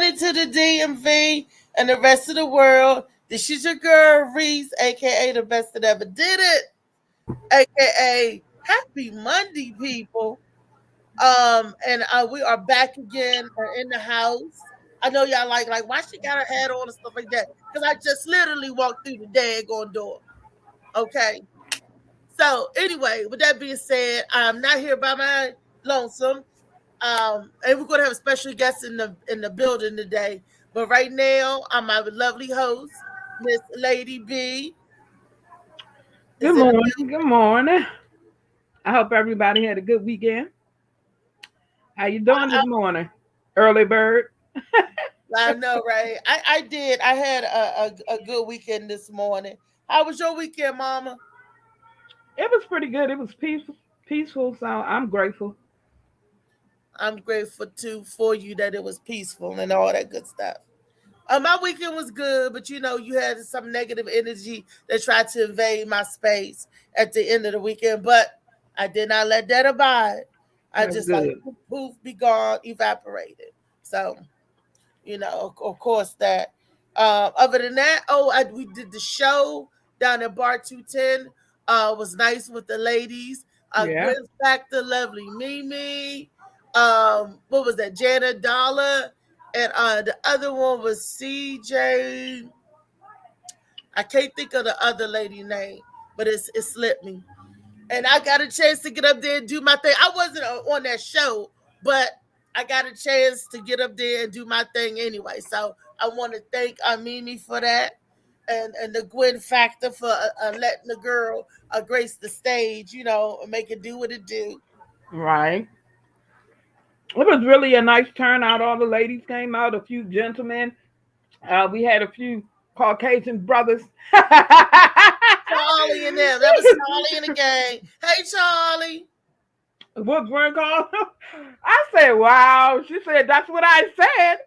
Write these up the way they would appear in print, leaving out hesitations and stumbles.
morning to the DMV and the rest of the world. This is your girl Reese, aka the best that ever did it, aka Happy Monday, people. And we are back again in the house. I know y'all like why she got her hat on and stuff like that. Because I just literally walked through the daggone door. Okay. So anyway, with that being said, I'm not here by my lonesome. And we're gonna have a special guest in the building today. But right now, I'm my lovely host, Miss Lady B, Good is in the morning. building. Good morning. I hope everybody had a good weekend. How you doing this morning? Early bird. I know, right? I did. I had a good weekend this morning. How was your weekend, Mama? It was pretty good. It was peaceful. So I'm grateful. I'm grateful too for you that it was peaceful and all that good stuff. My weekend was good, but you had some negative energy that tried to invade my space at the end of the weekend. But I did not let that abide. I That's just like good. poof, poof, be gone, evaporated. So of course that. Other than that, we did the show down at Bar 210. Was nice with the ladies. Yeah. Gwen Factor, lovely Mimi. What was that? Jana Dollar, and the other one was CJ. I can't think of the other lady name, but it slipped me. And I got a chance to get up there and do my thing. I wasn't on that show, but I got a chance to get up there and do my thing anyway. So I want to thank Mimi for that, and the Gwen Factor for letting the girl grace the stage, and make it do what it do. Right. It was really a nice turnout. All the ladies came out. A few gentlemen. We had a few Caucasian brothers. Charlie and them. That was Charlie and the gang. Hey, Charlie. What Gwen called? I said, "Wow." She said, "That's what I said."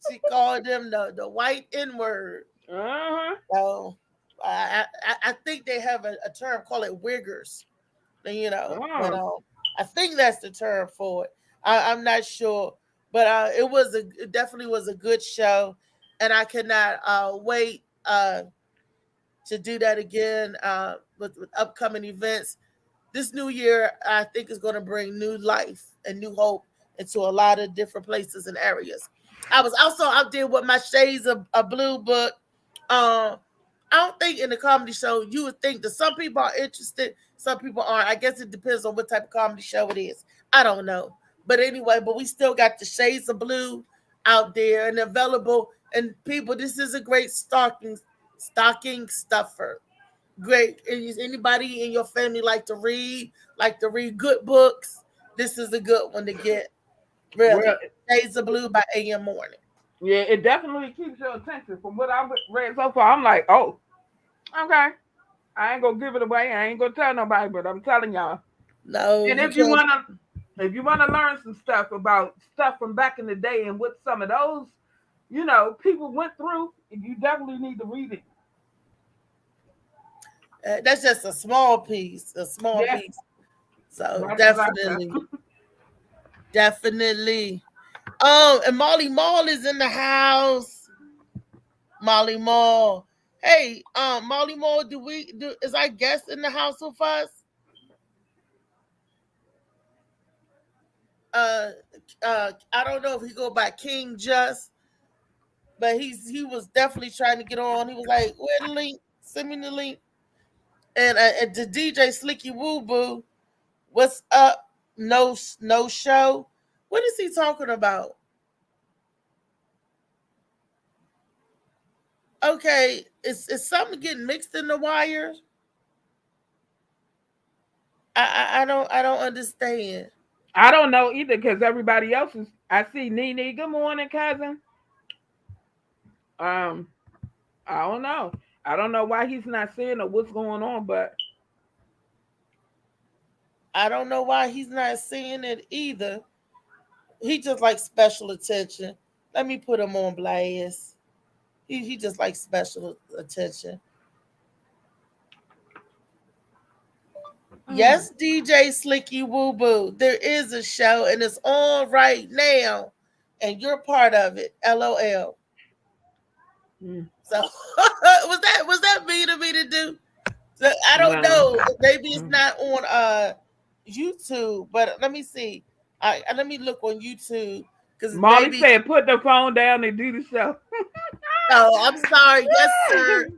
She called them the white N word. Uh-huh. So I think they have a term called it wiggers. But Oh, I think that's the term for it. I'm not sure, but it definitely was a good show, and I cannot wait to do that again with upcoming events. This new year, I think, is going to bring new life and new hope into a lot of different places and areas. I was also out there with my Shades of Blue book. Um, I don't think in the comedy show you would think that some people are interested, some people aren't. I guess it depends on what type of comedy show it is. I don't know, but anyway, but we still got the Shades of Blue out there and available. And people, this is a great stocking stuffer. Great. Is anybody in your family like to read good books? This is a good one to get. well, Really, Shades of Blue by A.M. Morning. yeah, it definitely keeps your attention. From what I've read so far, I'm like, oh, okay. I ain't gonna give it away. I ain't gonna tell nobody, but I'm telling y'all. No, And you can't. if you wanna learn some stuff about stuff from back in the day and what some of those, people went through, you definitely need to read it. That's just a small piece. A small Yeah, piece. So that's what I definitely, said. definitely. And Molly Mall is in the house. Molly Mall. Hey, Molly Mall, is our guest in the house with us? Uh, I don't know if he go by King Just, but he was definitely trying to get on. He was like, "Where the link? Send me the link." And the DJ Slicky Woo Boo, what's up? No show. What is he talking about? Okay, is something getting mixed in the wires? I don't understand. I don't know either because everybody else is. I see Nene. Good morning, cousin. Um, I don't know. I don't know why he's not seeing or what's going on, but I don't know why he's not seeing it either. He just likes special attention. Let me put him on blast. He just likes special attention. mm, Yes, DJ Slicky Woo Boo. There is a show and it's on right now. and you're part of it. LOL. Mm. So was that mean of me to do? So, I don't Well, know. Maybe it's mm. not on YouTube, but let me see. Let me look on YouTube because Molly maybe. said, "Put the phone down and do the show." Oh, I'm sorry. Yes, sir.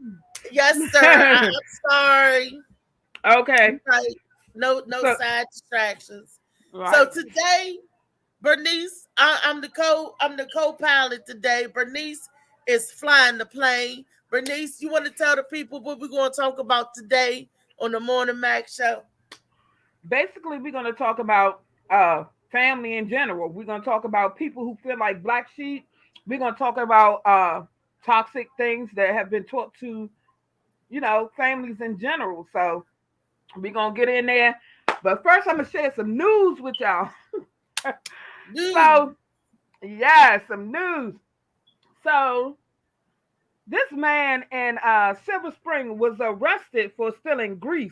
Yes, sir. I'm sorry. Okay, Right. No so side distractions. So right. today, Bernice, I'm the co-pilot today. Bernice is flying the plane. Bernice, you want to tell the people what we're going to talk about today on the Morning Mac show? Basically, we're going to talk about family in general. We're going to talk about people who feel like black sheep. We're going to talk about toxic things that have been taught to, families in general. So we're going to get in there. But first, I'm going to share some news with y'all. Dude, So, yeah, some news. So, this man in Silver Spring was arrested for stealing grease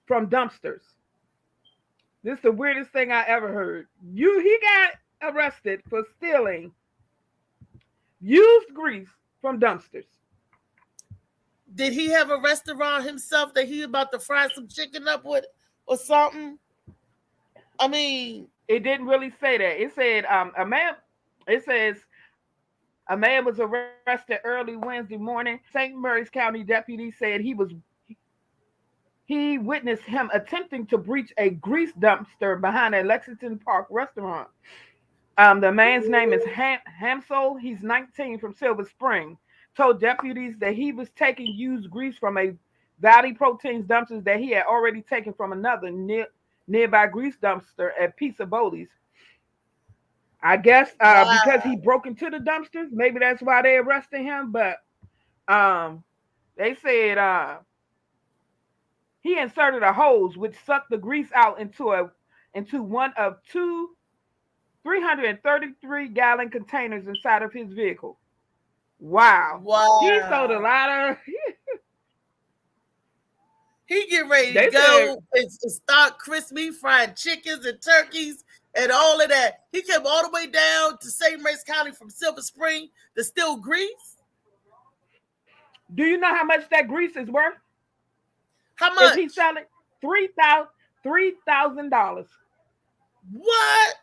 from dumpsters. This is the weirdest thing I ever heard. He got arrested for stealing used grease from dumpsters. did he have a restaurant himself that he about to fry some chicken up with or something? I mean, It didn't really say that. It said a man. It says a man was arrested early Wednesday morning. St. Mary's County deputies said he witnessed him attempting to breach a grease dumpster behind a Lexington Park restaurant. The man's name is Hamsel. He's 19 from Silver Spring. Told deputies that he was taking used grease from a Valley Proteins dumpster that he had already taken from another nearby grease dumpster at Pizza Boli's. I guess because he wow. broke into the dumpsters, maybe that's why they arrested him. But um, they said he inserted a hose which sucked the grease out into one of two 333-gallon containers inside of his vehicle. Wow. He sold a Wow. lot of. He get ready to They said, go and start crispy fried chickens and turkeys and all of that. He came all the way down to St. Mary's County from Silver Spring to steal grease. do you know how much that grease is worth? How If he much? sell it, $3,000. What?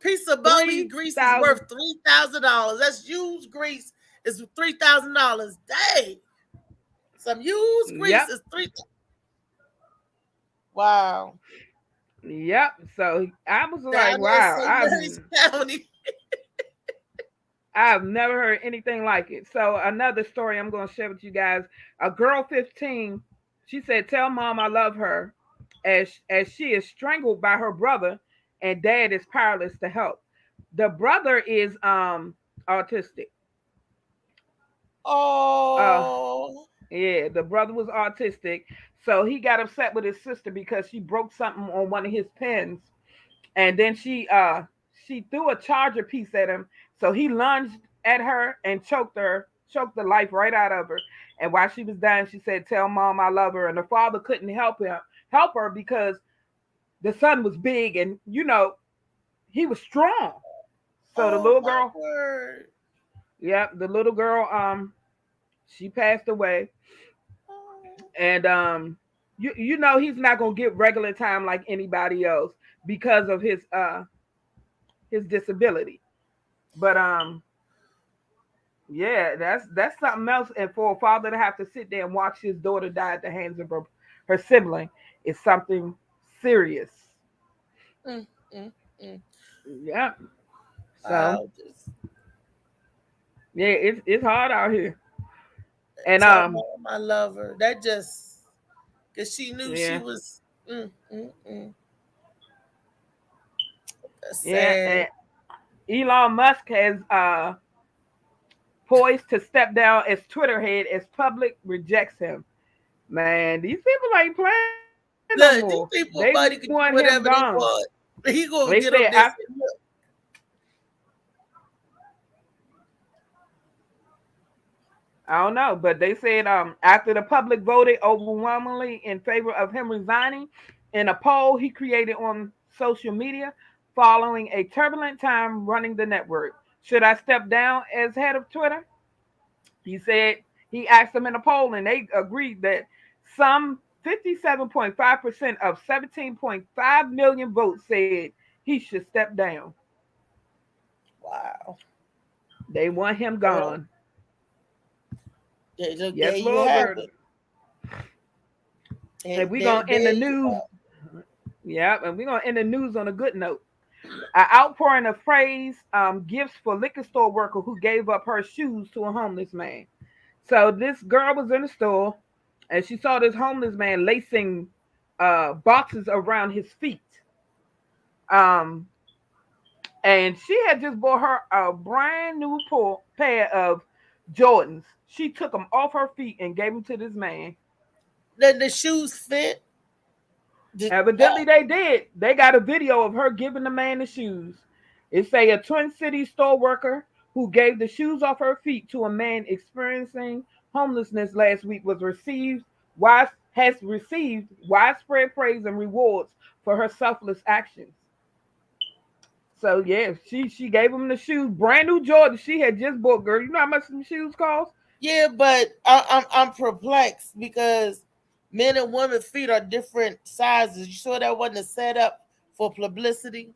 Piece of bony Three grease is thousand. worth $3,000. That's used grease is $3,000. Dang. Some used grease Yep. is three. Wow. Yep. So I was like, Down there in wow, St. Mary's County. I've never heard anything like it. So another story I'm going to share with you guys. A girl 15, she said, "Tell mom I love her," as she is strangled by her brother, and dad is powerless to help. The brother is autistic. Uh, Oh. yeah, the brother was autistic, so he got upset with his sister because she broke something on one of his pens, and then she threw a charger piece at him. So he lunged at her and choked the life right out of her. And while she was dying, she said, "Tell mom I love her." And the father couldn't help her because the son was big and he was strong. So the Oh little my girl, word. yeah, the little girl, she passed away. Oh. And he's not gonna get regular time like anybody else because of his disability. But yeah, that's something else. And for a father to have to sit there and watch his daughter die at the hands of her sibling is something serious. Mm, mm, mm. Yeah. So I'll just yeah, it's hard out here. And tell mom I love her. That just because she knew she yeah, was. That's yeah. sad. And Elon Musk has poised to step down as Twitter head as public rejects him. Man, these people ain't playing no more. Look, They these want people, buddy, him can do gone. whatever they want. He They gonna get said up after there. Say, look, I don't know, but they said after the public voted overwhelmingly in favor of him resigning in a poll he created on social media, following a turbulent time running the network. Should I step down as head of Twitter? He said he asked them in a poll, and they agreed that some 57.5% of 17.5 million votes said he should step down. Wow. They want him Well, gone. there Yes, you Lord, have Gertie. it. There, And we're there, gonna end there the you news. go. Yeah, and we're gonna end the news on a good note. An outpouring of praise gifts for liquor store worker who gave up her shoes to a homeless man. So this girl was in the store and she saw this homeless man lacing boxes around his feet. Um, and she had just bought her a brand new pair of Jordans. She took them off her feet and gave them to this man. The shoes fit. Evidently, they did. They got a video of her giving the man the shoes. It say a Twin Cities store worker who gave the shoes off her feet to a man experiencing homelessness last week has received widespread praise and rewards for her selfless actions. So yeah, she gave him the shoes, brand new Jordan she had just bought. Girl, you know how much some shoes cost? Yeah, but I'm perplexed because men and women feet are different sizes. You sure that wasn't a setup for publicity?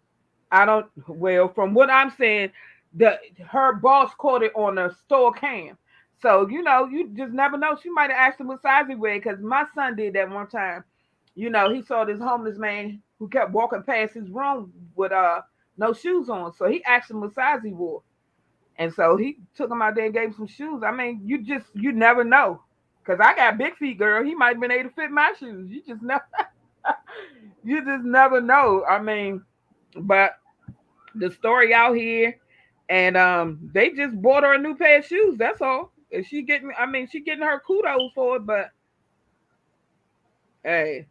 I don't. Well, from what I'm saying, the her boss caught it on a store cam. So you just never know. She might have asked him what size he wear because my son did that one time. He saw this homeless man who kept walking past his room with no shoes on. So he asked him what size he wore. And so he took him out there and gave him some shoes. I mean, you never know. Cause I got big feet, girl. He might have been able to fit my shoes. You just never you just never know. I mean, but the story out here, and they just bought her a new pair of shoes. That's all. And she getting her kudos for it, but hey,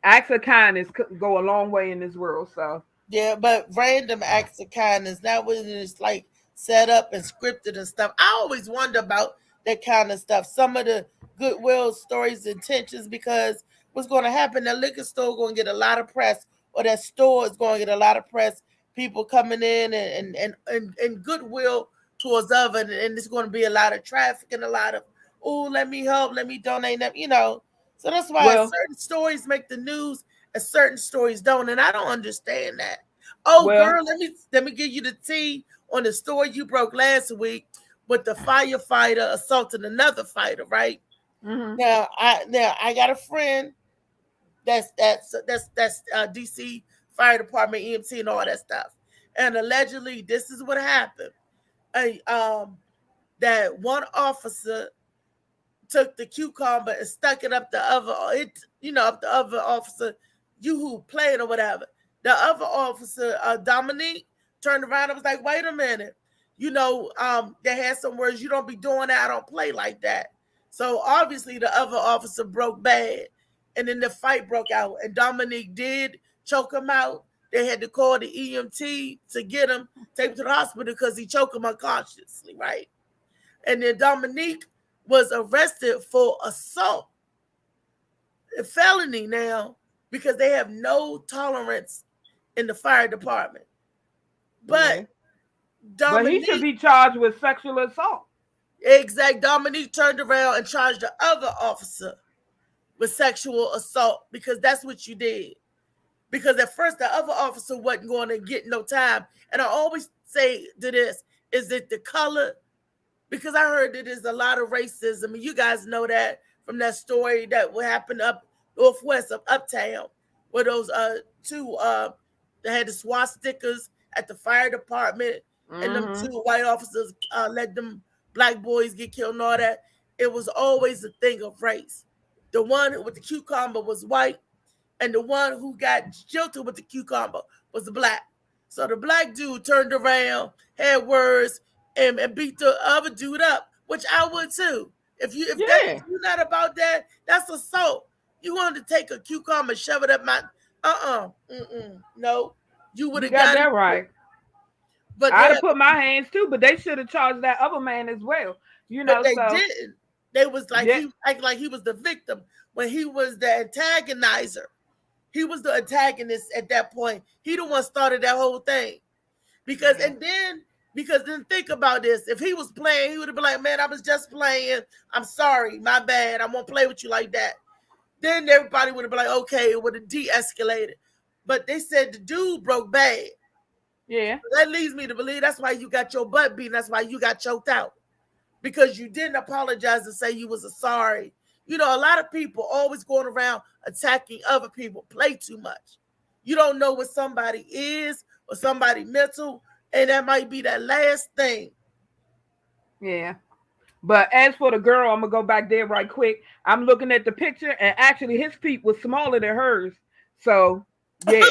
acts of kindness could go a long way in this world. So Yeah, but random acts of kindness, not when it's like set up and scripted and stuff. I always wonder about that kind of stuff. Some of the goodwill stories, intentions, because what's going to happen? That liquor store going to get a lot of press, or that store is going to get a lot of press. People coming in and goodwill towards other, and it's going to be a lot of traffic and a lot of, oh, let me help, let me donate, So that's why well, certain stories make the news and certain stories don't, and I don't understand that. Oh, well, girl, let me give you the tea on the story you broke last week with the firefighter assaulting another fighter, right? mm-hmm, Now I got a friend that's DC Fire Department, EMT, and all that stuff, and allegedly this is what happened. A That one officer took the cucumber and stuck it up the other, up the other officer, you who played or whatever. The other officer, Dominique, turned around and was like, wait a minute. They had some words, you don't be doing that. I don't play like that. So obviously the other officer broke bad. And then the fight broke out. And Dominique did choke him out. They had to call the EMT to get him, take him to the hospital because he choked him unconsciously, right? And then Dominique was arrested for assault, a felony now, because they have no tolerance in the fire department. yeah. But But he should Dominique, be charged with sexual assault. Dominique turned around and charged the other officer with sexual assault because that's what you did. Because at first the other officer wasn't going to get no time. And I always say to this, is it the color? Because I heard that there's a lot of racism, and you guys know that from that story that what happened up northwest of Uptown, where those two they had the swastikas at the fire department, and them Mm-hmm. two white officers let them black boys get killed and all that. It was always a thing of race. The one with the cucumber was white, and the one who got jilted with the cucumber was black. So the black dude turned around, had words, and beat the other dude up, which I would too. If Yeah, you're not about that, that's assault. You wanted to take a cucumber and shove it up my no, you would you have got got it. that right. But I'd they have put my hands too, but they should have charged that other man as well. but they So didn't. They was like yeah, he acted like he was the victim when he was the antagonizer. He was the antagonist at that point. He the one started that whole thing. Because then think about this. If he was playing, he would have been like, man, I was just playing. I'm sorry, my bad. I won't play with you like that. Then everybody would have been like, okay, it would have de-escalated. But they said the dude broke bad. Yeah. That leads me to believe that's why you got your butt beaten. That's why you got choked out. Because you didn't apologize and say you was a sorry. You know, a lot of people always going around attacking other people, play too much. You don't know what somebody is or somebody mental, and that might be that last thing. Yeah. But as for the girl, I'm going to go back there right quick. I'm looking at the picture, and actually his feet was smaller than hers. So, yeah.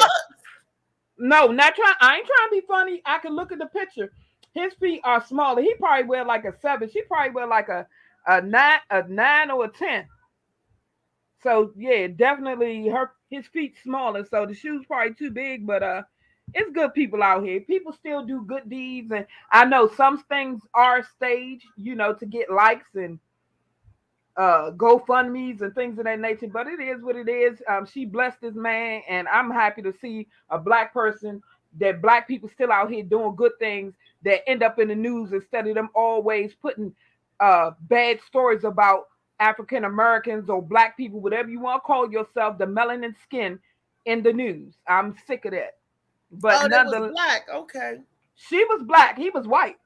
No, not trying. I ain't trying to be funny. I can look at the picture. His feet are smaller. He probably wear like a 7. She probably wear like a 9 or a 10. So yeah, definitely his feet smaller. So the shoes probably too big, but it's good people out here. People still do good deeds, and I know some things are staged, to get likes and GoFundMe's and things of that nature. But it is what it is. She blessed this man, and I'm happy to see a black person, that black people still out here doing good things that end up in the news instead of them always putting bad stories about African Americans or black people, whatever you want to call yourself, the melanin skin in the news. I'm sick of that. But that was black. Okay. She was black. He was white.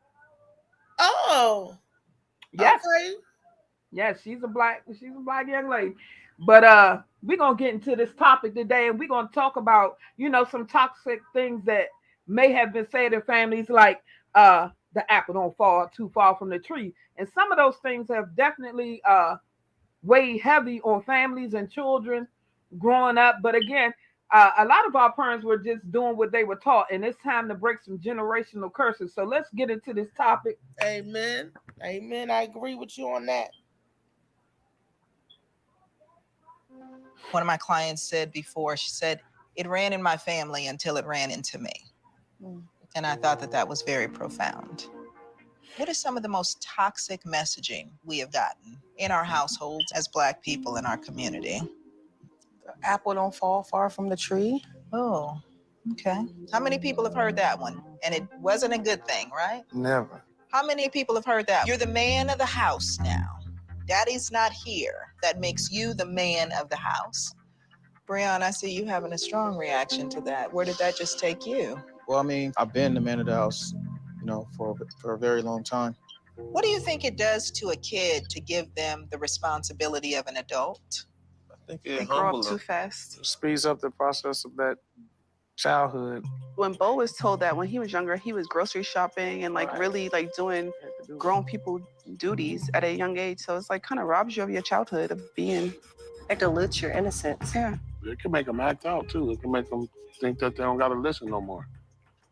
Oh. Yes. Okay. Yes, she's a black young lady. But we're gonna get into this topic today, and we're gonna talk about, some toxic things that may have been said in families, like the apple don't fall too far from the tree. And some of those things have definitely weighed heavy on families and children growing up. But again, a lot of our parents were just doing what they were taught, and it's time to break some generational curses. So let's get into this topic. Amen. Amen. I agree with you on that. One of my clients said before, she said, it ran in my family until it ran into me. And I thought that was very profound. What is some of the most toxic messaging we have gotten in our households as Black people in our community? The apple don't fall far from the tree. Oh, okay. How many people have heard that one? And it wasn't a good thing, right? Never. How many people have heard that? You're the man of the house now. Daddy's not here. That makes you the man of the house. Breon, I see you having a strong reaction to that. Where did that just take you? Well, I mean, I've been the man of the house, for a very long time. What do you think it does to a kid to give them the responsibility of an adult? I think They grow up too fast. It speeds up the process of that childhood. When Bo was told that when he was younger, he was grocery shopping and really doing grown people duties at a young age. So it's kind of robs you of your childhood of being. It dilutes your innocence. Yeah. It can make them act out too. It can make them think that they don't got to listen no more.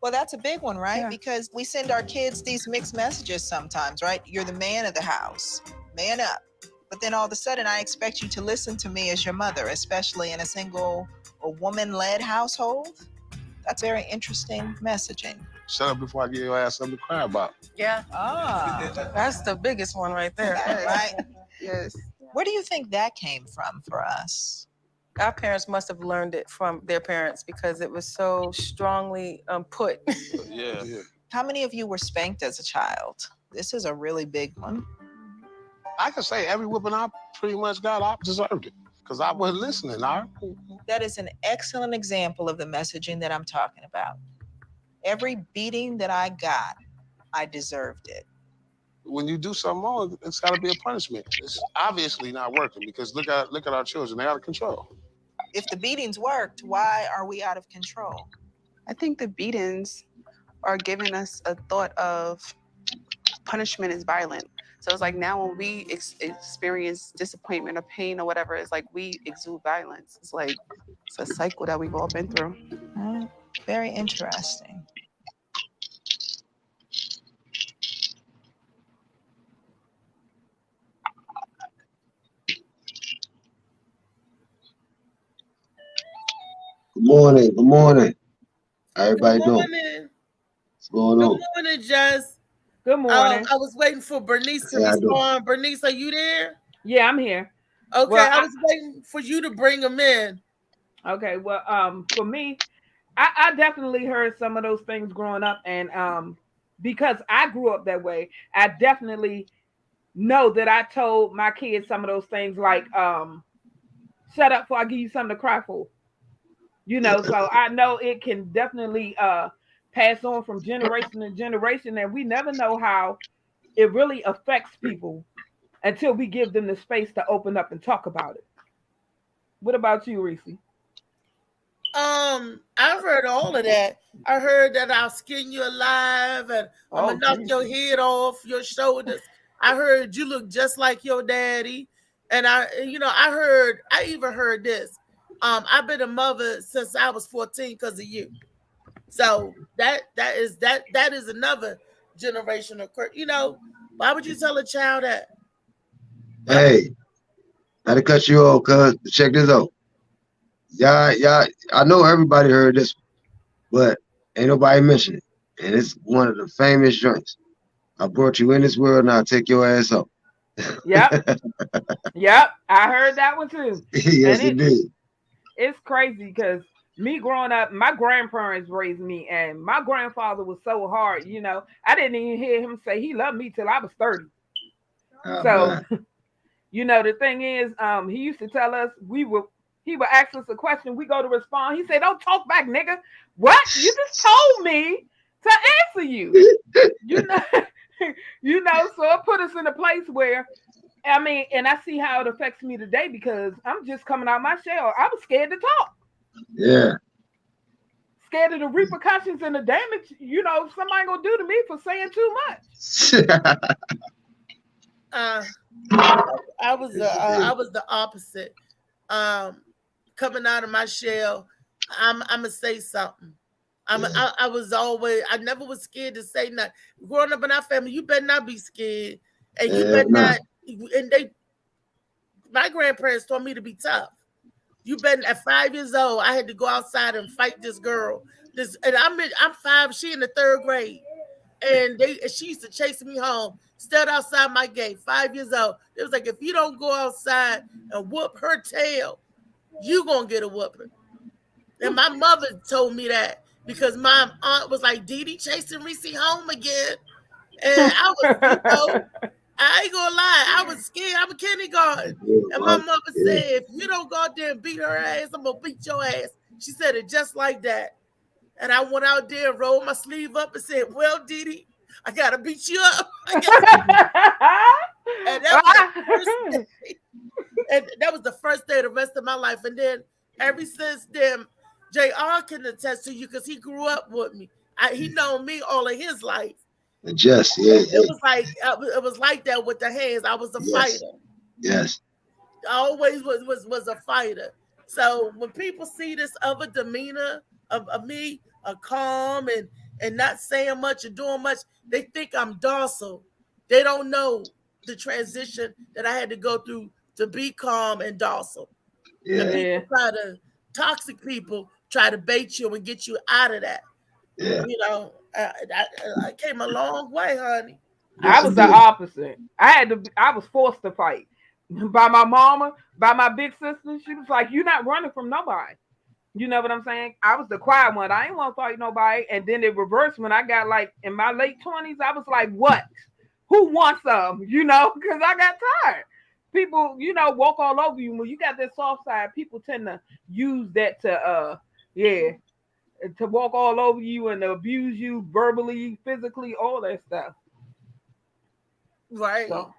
Well, that's a big one, right? Yeah. Because we send our kids these mixed messages sometimes, right? You're the man of the house, man up. But then all of a sudden, I expect you to listen to me as your mother, especially in a single or woman-led household. That's very interesting messaging. Shut up before I give your ass something to cry about. Yeah. Ah, That's the biggest one right there. right? Yes. Where do you think that came from for us? Our parents must have learned it from their parents because it was so strongly put. Yeah. How many of you were spanked as a child? This is a really big one. I can say every whipping I pretty much got, I deserved it. Because I wasn't listening. That is an excellent example of the messaging that I'm talking about. Every beating that I got, I deserved it. When you do something wrong, it's got to be a punishment. It's obviously not working because look at our children. They're out of control. If the beatings worked, why are we out of control? I think the beatings are giving us a thought of punishment is violent. So it's now when we experience disappointment or pain or whatever, it's we exude violence. It's it's a cycle that we've all been through. Very interesting. Good morning. How everybody doing? What's going on? Good morning, Jess. Good morning. I was waiting for Bernice to respond. Bernice, are you there? Yeah, I'm here. Okay, Well, I was waiting for you to bring him in. Okay, well, for me, I definitely heard some of those things growing up, and because I grew up that way, I definitely know that I told my kids some of those things like, shut up before I give you something to cry for. So I know it can definitely pass on from generation to generation, and we never know how it really affects people until we give them the space to open up and talk about it. What about you, Reese? I've heard all of that. I heard that I'll skin you alive and I'm gonna knock your head off your shoulders. I heard you look just like your daddy. And I even heard this. I've been a mother since I was 14 because of you. So that is another generational curse. Why would you tell a child that? Hey, not to cut you off, cuz check this out. Yeah, I know everybody heard this, but ain't nobody mentioned it. And it's one of the famous joints. I brought you in this world, now take your ass up. Yep. Yep. I heard that one too. Yes, it did. It's crazy because me growing up, my grandparents raised me, and my grandfather was so hard, I didn't even hear him say he loved me till I was 30. So, the thing is, he used to tell us he would ask us a question, we go to respond. He said, "Don't talk back, nigga." What? You just told me to answer you. So it put us in a place where, and I see how it affects me today because I'm just coming out of my shell. I was scared to talk. Yeah. Scared of the repercussions and the damage, somebody gonna do to me for saying too much. I was the opposite. Coming out of my shell, I'm gonna say something. I never was scared to say nothing. Growing up in our family, you better not be scared, and you better not. And my grandparents taught me to be tough. You better. At 5 years old, I had to go outside and fight this girl. And I'm 5. She in the 3rd grade, and she used to chase me home. Stood outside my gate. 5 years old. It was like, if you don't go outside and whoop her tail, you gonna get a whooping. And my mother told me that because my aunt was like, "Dee Dee chasing Reese home again," and I was, I ain't gonna lie, I was scared. I'm a kindergarten, and my mother said, "If you don't go out there and beat her ass, I'm gonna beat your ass." She said it just like that, and I went out there and rolled my sleeve up and said, "Well, Dee Dee, I gotta beat you up." And that was the first day. And that was the first day of the rest of my life. And then ever since then, JR can attest to you because he grew up with me. He known me all of his life. It was like that with the hands. I was a fighter. Yes. I always was a fighter. So when people see this other demeanor of me, calm and not saying much or doing much, they think I'm docile. They don't know the transition that I had to go through to be calm and docile. Yeah. Toxic people try to bait you and get you out of that. Yeah. I came a long way, honey. I was the opposite. I was forced to fight by my mama, by my big sister. She was like, "You're not running from nobody." You know what I'm saying? I was the quiet one. I ain't want to fight nobody. And then it reversed when I got like in my late 20s. I was like, "What? Who wants some?" Because I got tired. People, walk all over you. When you got that soft side, people tend to use that to walk all over you and abuse you verbally, physically, all that stuff. Right. So.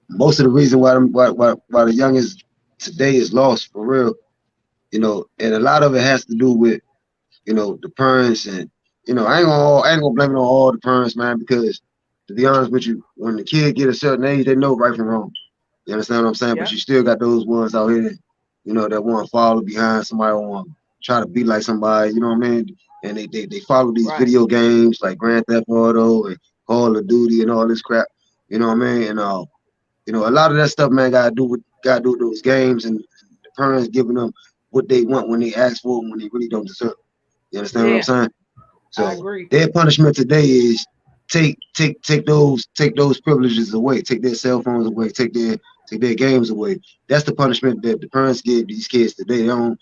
Most of the reason why the youngest today is lost for real, and a lot of it has to do with, the parents, and I ain't gonna blame it on all the parents, man, because to be honest with you, when the kid get a certain age, they know right from wrong. You understand what I'm saying? Yeah. But you still got those ones out here, that want to follow behind somebody, want to try to be like somebody, you know what I mean? And they follow these video games like Grand Theft Auto and Call of Duty and all this crap, you know what I mean? And a lot of that stuff, man, gotta do with those games and the parents giving them what they want when they ask for it when they really don't deserve it. You understand what I'm saying? So their punishment today is take those privileges away, take their cell phones away, take take their games away. That's the punishment that the parents give these kids today. They don't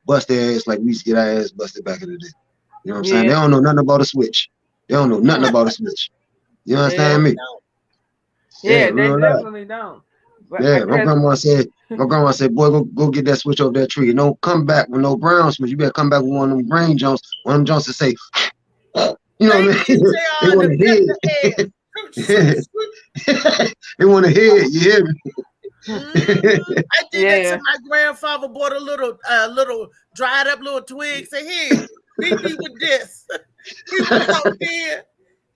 bust their ass like we used to get our ass busted back in the day. You know what I'm saying? Yeah, They don't know nothing about a switch. They don't know nothing yeah, about a switch. You yeah, understand me? Yeah, yeah. They real life. definitely don't. But I Yeah, guess my grandma said, boy, go get that switch off that tree. And don't come back with no brown switch. You better come back with one of them green Jones. One of them Jones to say, you know what Thank I you, mean? They JR, want the to pet hear the it. air. They want to hear it. You hear me? I did that yeah, to my grandfather. Bought a little dried up little twig. Say, here, beat me with this. He was out there,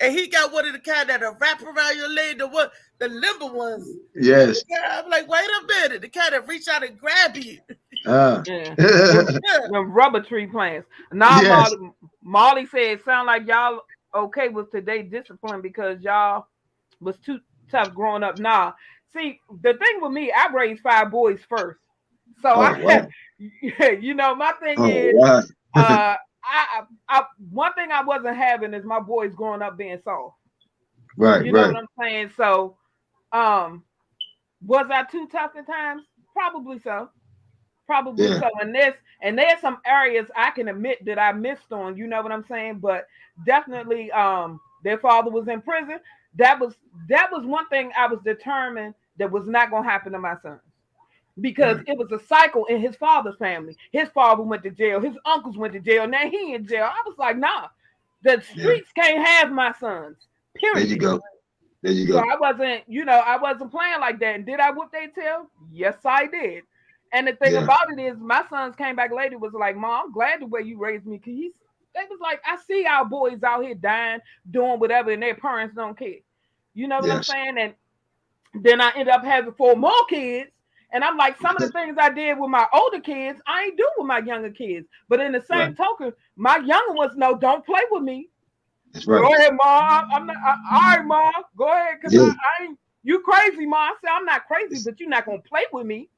and he got one of the kind that wrap around your leg, the limber ones. Yes. I'm like, wait a minute, the kind that reach out and grab you. Ah. yeah. Yeah. Them rubber tree plants. Now, Yes. Molly said, it sound like y'all okay with today's discipline because y'all was too tough growing up. Nah, see, the thing with me, I raised 5 boys first, so Oh wow. you know, my thing Oh is, wow. one thing I wasn't having is my boys growing up being soft. Right, You know right. what I'm saying? So, was I too tough at times? Probably so. Probably Yeah. so. And there's some areas I can admit that I missed on, you know what I'm saying? But definitely their father was in prison. That was one thing I was determined that was not gonna happen to my sons. Because Right. it was a cycle in his father's family. His father went to jail, his uncles went to jail, now he in jail. I was like, nah, the Yeah. streets can't have my sons. There you Period. go. There you So go. I wasn't playing like that. And did I whoop their tail? Yes, I did. And the thing Yeah. about it is, my sons came back later was like, Mom, I'm glad the way you raised me. Cause they was like, I see our boys out here dying, doing whatever, and their parents don't care. You know what I'm Yes. saying? And then I ended up having 4 more kids. And I'm like, some of the things I did with my older kids, I ain't do with my younger kids. But in the Right. same token, my younger ones know, don't play with me. That's Go right. ahead, Ma. I'm not. All right, Ma. Go ahead, cause Yeah. I ain't. You crazy, Ma? I said I'm not crazy, but you're not gonna play with me.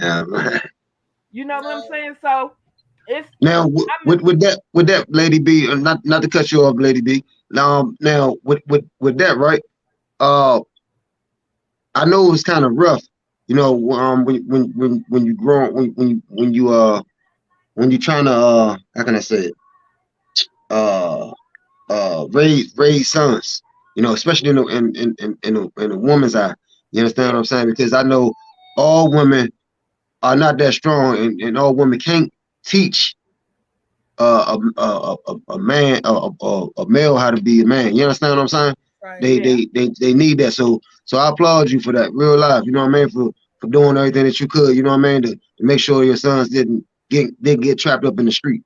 Right. You know what I'm saying? So it's. Now I mean, with that Lady B, not to cut you off, Lady B. Now with that, right? Uh, I know it's kind of rough, you know, when you grow when you trying to how can I say it? Uh raise sons, you know, especially in a woman's eye. You understand what I'm saying? Because I know all women are not that strong, and all women can't teach a man a male how to be a man. You understand what I'm saying? Right. yeah, They need that. So I applaud you for that, real life. You know what I mean? For doing everything that you could. You know what I mean? To make sure your sons didn't get trapped up in the street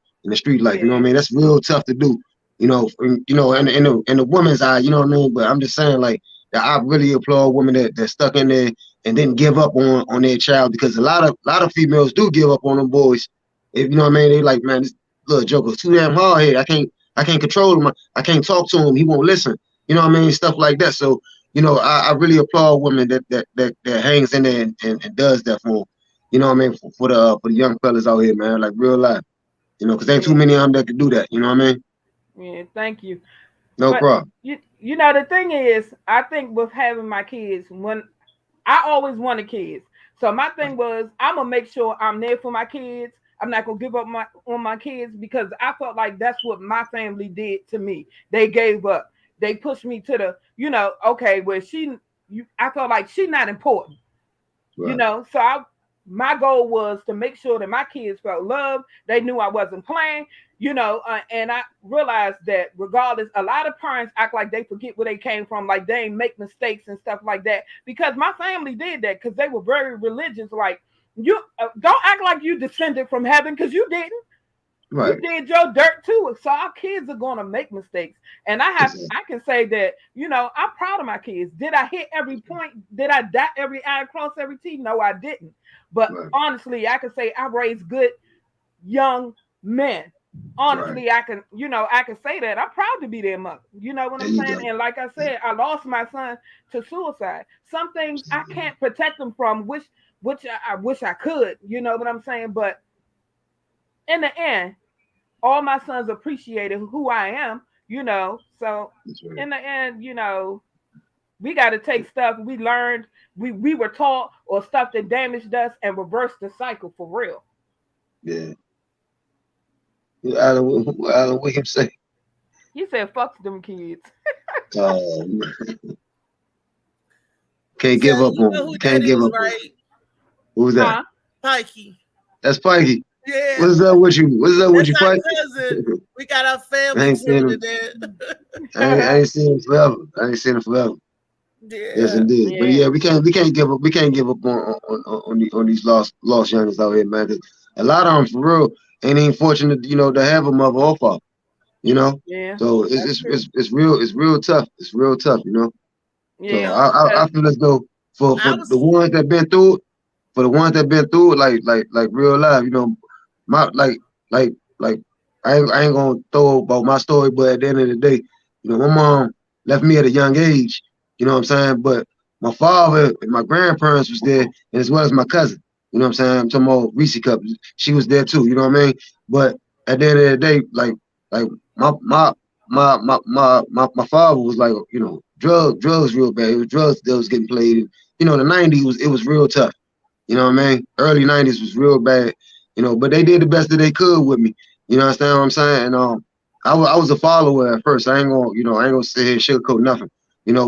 life. You know what I yeah, mean? That's real tough to do. You know, in the woman's eye. You know what I mean? But I'm just saying, like, that I really applaud women that stuck in there and didn't give up on their child, because a lot of females do give up on them boys. If you know what I mean, they like, man, this little joker's too damn hard headed. I can't control him. I can't talk to him. He won't listen. You know what I mean? Stuff like that. So, you know, I really applaud women that hangs in there and does that for them. You know what I mean? For the young fellas out here, man, like real life. You know, because ain't too yeah, many of them that can do that. You know what I mean? yeah. Thank you. No But problem. you know the thing is, I think with having my kids, when I always wanted kids, so my thing was I'm gonna make sure I'm there for my kids. I'm not gonna give up on my kids because I felt like that's what my family did to me. They gave up. They pushed me to the, okay, where I felt like she's not important. Right. So my goal was to make sure that my kids felt loved. They knew I wasn't playing, and I realized that regardless, a lot of parents act like they forget where they came from, like they ain't make mistakes and stuff like that, because my family did that because they were very religious. Like, you don't act like you descended from heaven, because you didn't. You Right. did your dirt too. So our kids are gonna make mistakes. And I Exactly. can say that, I'm proud of my kids. Did I hit every point? Did I dot every I, cross every T? No, I didn't. But Right. honestly, I can say I raised good young men. Right. Honestly, I can say that. I'm proud to be their mother. You know what There I'm you saying? go. And like I said, I lost my son to suicide. Some things I can't protect them from, which I wish I could. You know what I'm saying? But in the end, all my sons appreciated who I am, So That's right. in the end, We got to take stuff we learned, we were taught, or stuff that damaged us, and reverse the cycle for real. Yeah. Alan, what him say? He said, "Fuck them kids." Can't So give up you on know him. who Can't that give is, up on him. right? Who's that? Huh? Pikey. That's Pikey. Yeah. What's up with you? What's up with That's you, our Pikey? cousin. We got our I family ain't seen tuning him. in. I ain't seen him forever. Yes, Yeah. indeed. But Yeah. yeah, we can't give up. We can't give up on these lost youngins out here, man. 'Cause a lot of them, for real, ain't even fortunate, to have a mother or father. Yeah. So That's true. it's real tough. It's real tough. So Yeah. I feel as though for I the was ones that been through it, like real life, my like I ain't gonna throw about my story, but at the end of the day, my mom left me at a young age. You know what I'm saying? But my father and my grandparents was there, and as well as my cousin. You know what I'm saying? I'm talking about Reese Cup. She was there too. You know what I mean? But at the end of the day, like my father was like, drugs real bad. It was drugs that was getting played. And, the '90s it was real tough. You know what I mean? Early '90s was real bad. But they did the best that they could with me. You know what I'm saying? And I was a follower at first. I ain't gonna sit here and sugarcoat nothing.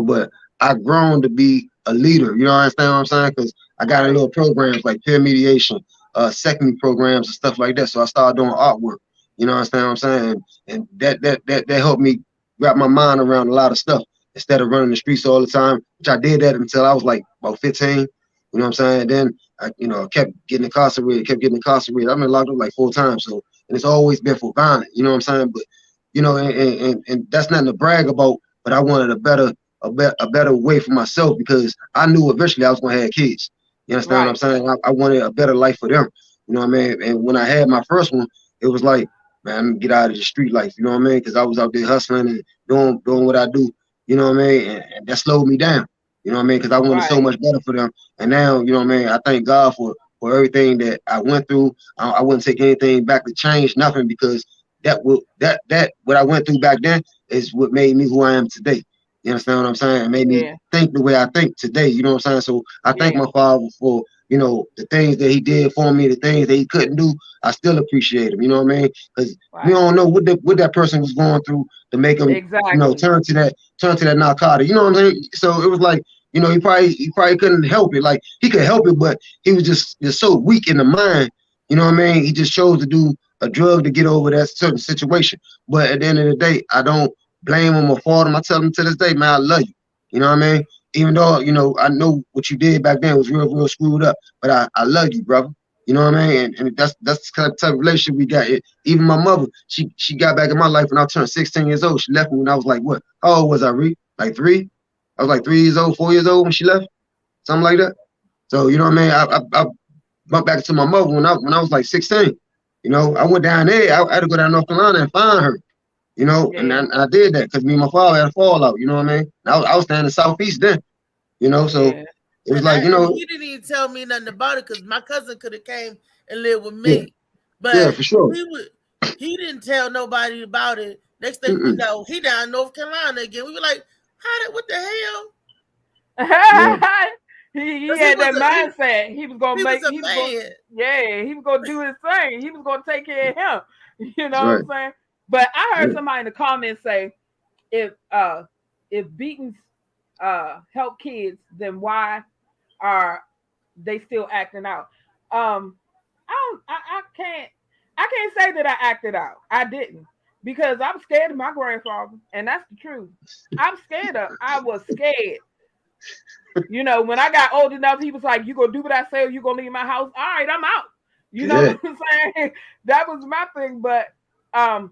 But I grown to be a leader. You know what I'm saying? Because I got in little programs like peer mediation, secondary programs and stuff like that. So I started doing artwork. You know what I'm saying? And that helped me wrap my mind around a lot of stuff instead of running the streets all the time, which I did that until I was like about 15. You know what I'm saying? Then I kept getting incarcerated. I've been locked up like 4 times. So, and it's always been for violence. You know what I'm saying? But and that's nothing to brag about. But I wanted a better way for myself because I knew eventually I was gonna have kids. You understand what I'm saying? I wanted a better life for them. You know what I mean? And when I had my first one, it was like, man, I'm gonna get out of the street life. You know what I mean? Because I was out there hustling and doing what I do. You know what I mean? And that slowed me down. You know what I mean? Because I wanted so much better for them. And now, you know what I mean? I thank God for everything that I went through. I wouldn't take anything back to change nothing because that what I went through back then is what made me who I am today. You understand what I'm saying? It made me think the way I think today. You know what I'm saying? So I thank my father for, the things that he did for me, the things that he couldn't do. I still appreciate him. You know what I mean? Because we don't know what that person was going through to make him, turn to that narcotic. You know what I'm saying? So it was like, he probably couldn't help it. Like he could help it, but he was just so weak in the mind. You know what I mean? He just chose to do a drug to get over that certain situation. But at the end of the day, I don't blame him or fault him. I tell him to this day, man, I love you. You know what I mean? Even though, I know what you did back then was real screwed up, but I love you, brother. You know what I mean? And that's the type of relationship we got. Even my mother, she got back in my life when I turned 16 years old. She left me when I was like, what? How old was I, Reed? Like 3? I was like 3 years old, 4 years old when she left, something like that. So, you know what I mean? I went back to my mother when I was like 16. I went down there. I had to go down to North Carolina and find her. And I did that because me and my father had a fallout. You know what I mean? I was staying in the Southeast then. So it was like, he didn't even tell me nothing about it because my cousin could have came and lived with me. Yeah. But yeah, for sure. he didn't tell nobody about it. Next thing we know, he down in North Carolina again. We were like, what the hell? He had that mindset. He was gonna he make. Was a he was man. gonna, he was gonna do his thing. He was gonna take care of him. You know Right. what I'm saying? But I heard somebody in the comments say, if beatings help kids, then why are they still acting out? I can't say that I acted out. I didn't. Because I'm scared of my grandfather, and that's the truth. I was scared. When I got old enough, he was like, "You gonna do what I say, or you gonna leave my house?" All right, I'm out. You know what I'm saying? That was my thing. But they'll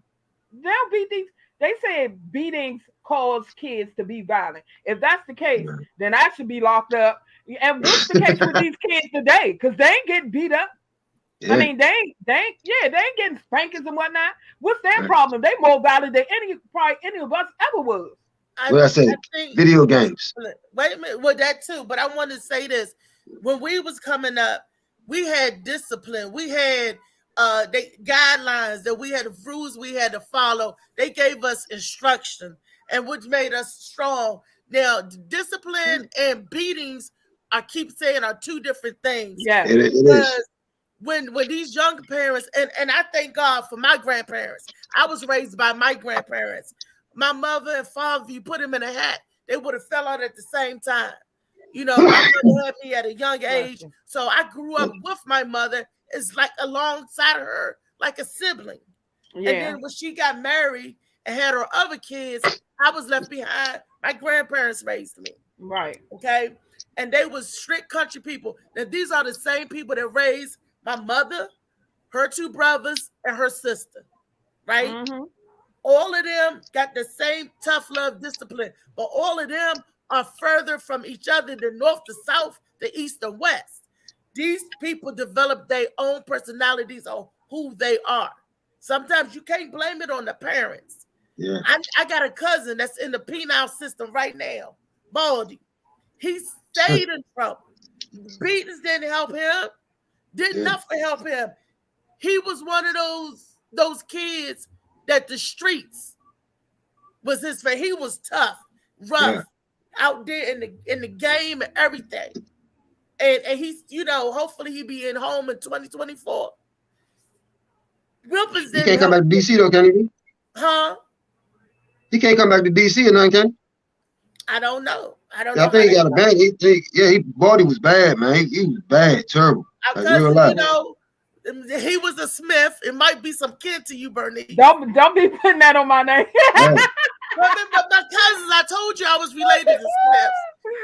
beat these. They said beatings cause kids to be violent. If that's the case, then I should be locked up. And what's the case with these kids today? Because they ain't getting beat up. Yeah. I mean, they ain't getting spankings and whatnot. What's their problem? They more violent than any of us ever was. I think video games. Wait a minute. Well, that too. But I want to say this: when we was coming up, we had discipline. We had guidelines that we had rules we had to follow. They gave us instruction, and which made us strong. Now, discipline and beatings, I keep saying, are two different things. Yeah. It is. Because when these young parents, and I thank God for my grandparents. I was raised by my grandparents. My mother and father, if you put them in a hat, they would have fell out at the same time. You know, my mother had me at a young age, so I grew up with my mother. It's like alongside her, like a sibling. Yeah. And then when she got married and had her other kids, I was left behind. My grandparents raised me. Right. Okay. And they was strict country people. Now, these are the same people that raised my mother, her two brothers, and her sister. Right? Mm-hmm. All of them got the same tough love discipline, but all of them are further from each other than north to south, the east and west. These people develop their own personalities on who they are. Sometimes you can't blame it on the parents. Yeah. I got a cousin that's in the penal system right now, Baldy. He stayed in trouble. Beatings didn't help him. Did nothing help him. He was one of those kids that the streets was his favorite. He was tough, rough, out there in the game and everything. And he's, you know, hopefully he be in home in 2024. Wilpins He can't come back to DC though, can he? Huh? He can't come back to DC or nothing, can he? I don't know. I I think he got a bad. His body was bad, man. He was bad, terrible. Because, Like, real life. you know, he was a Smith. It might be some kin to you, Bernice. Don't be putting that on my name. Yeah. But my cousins, I told you I was related to Smiths.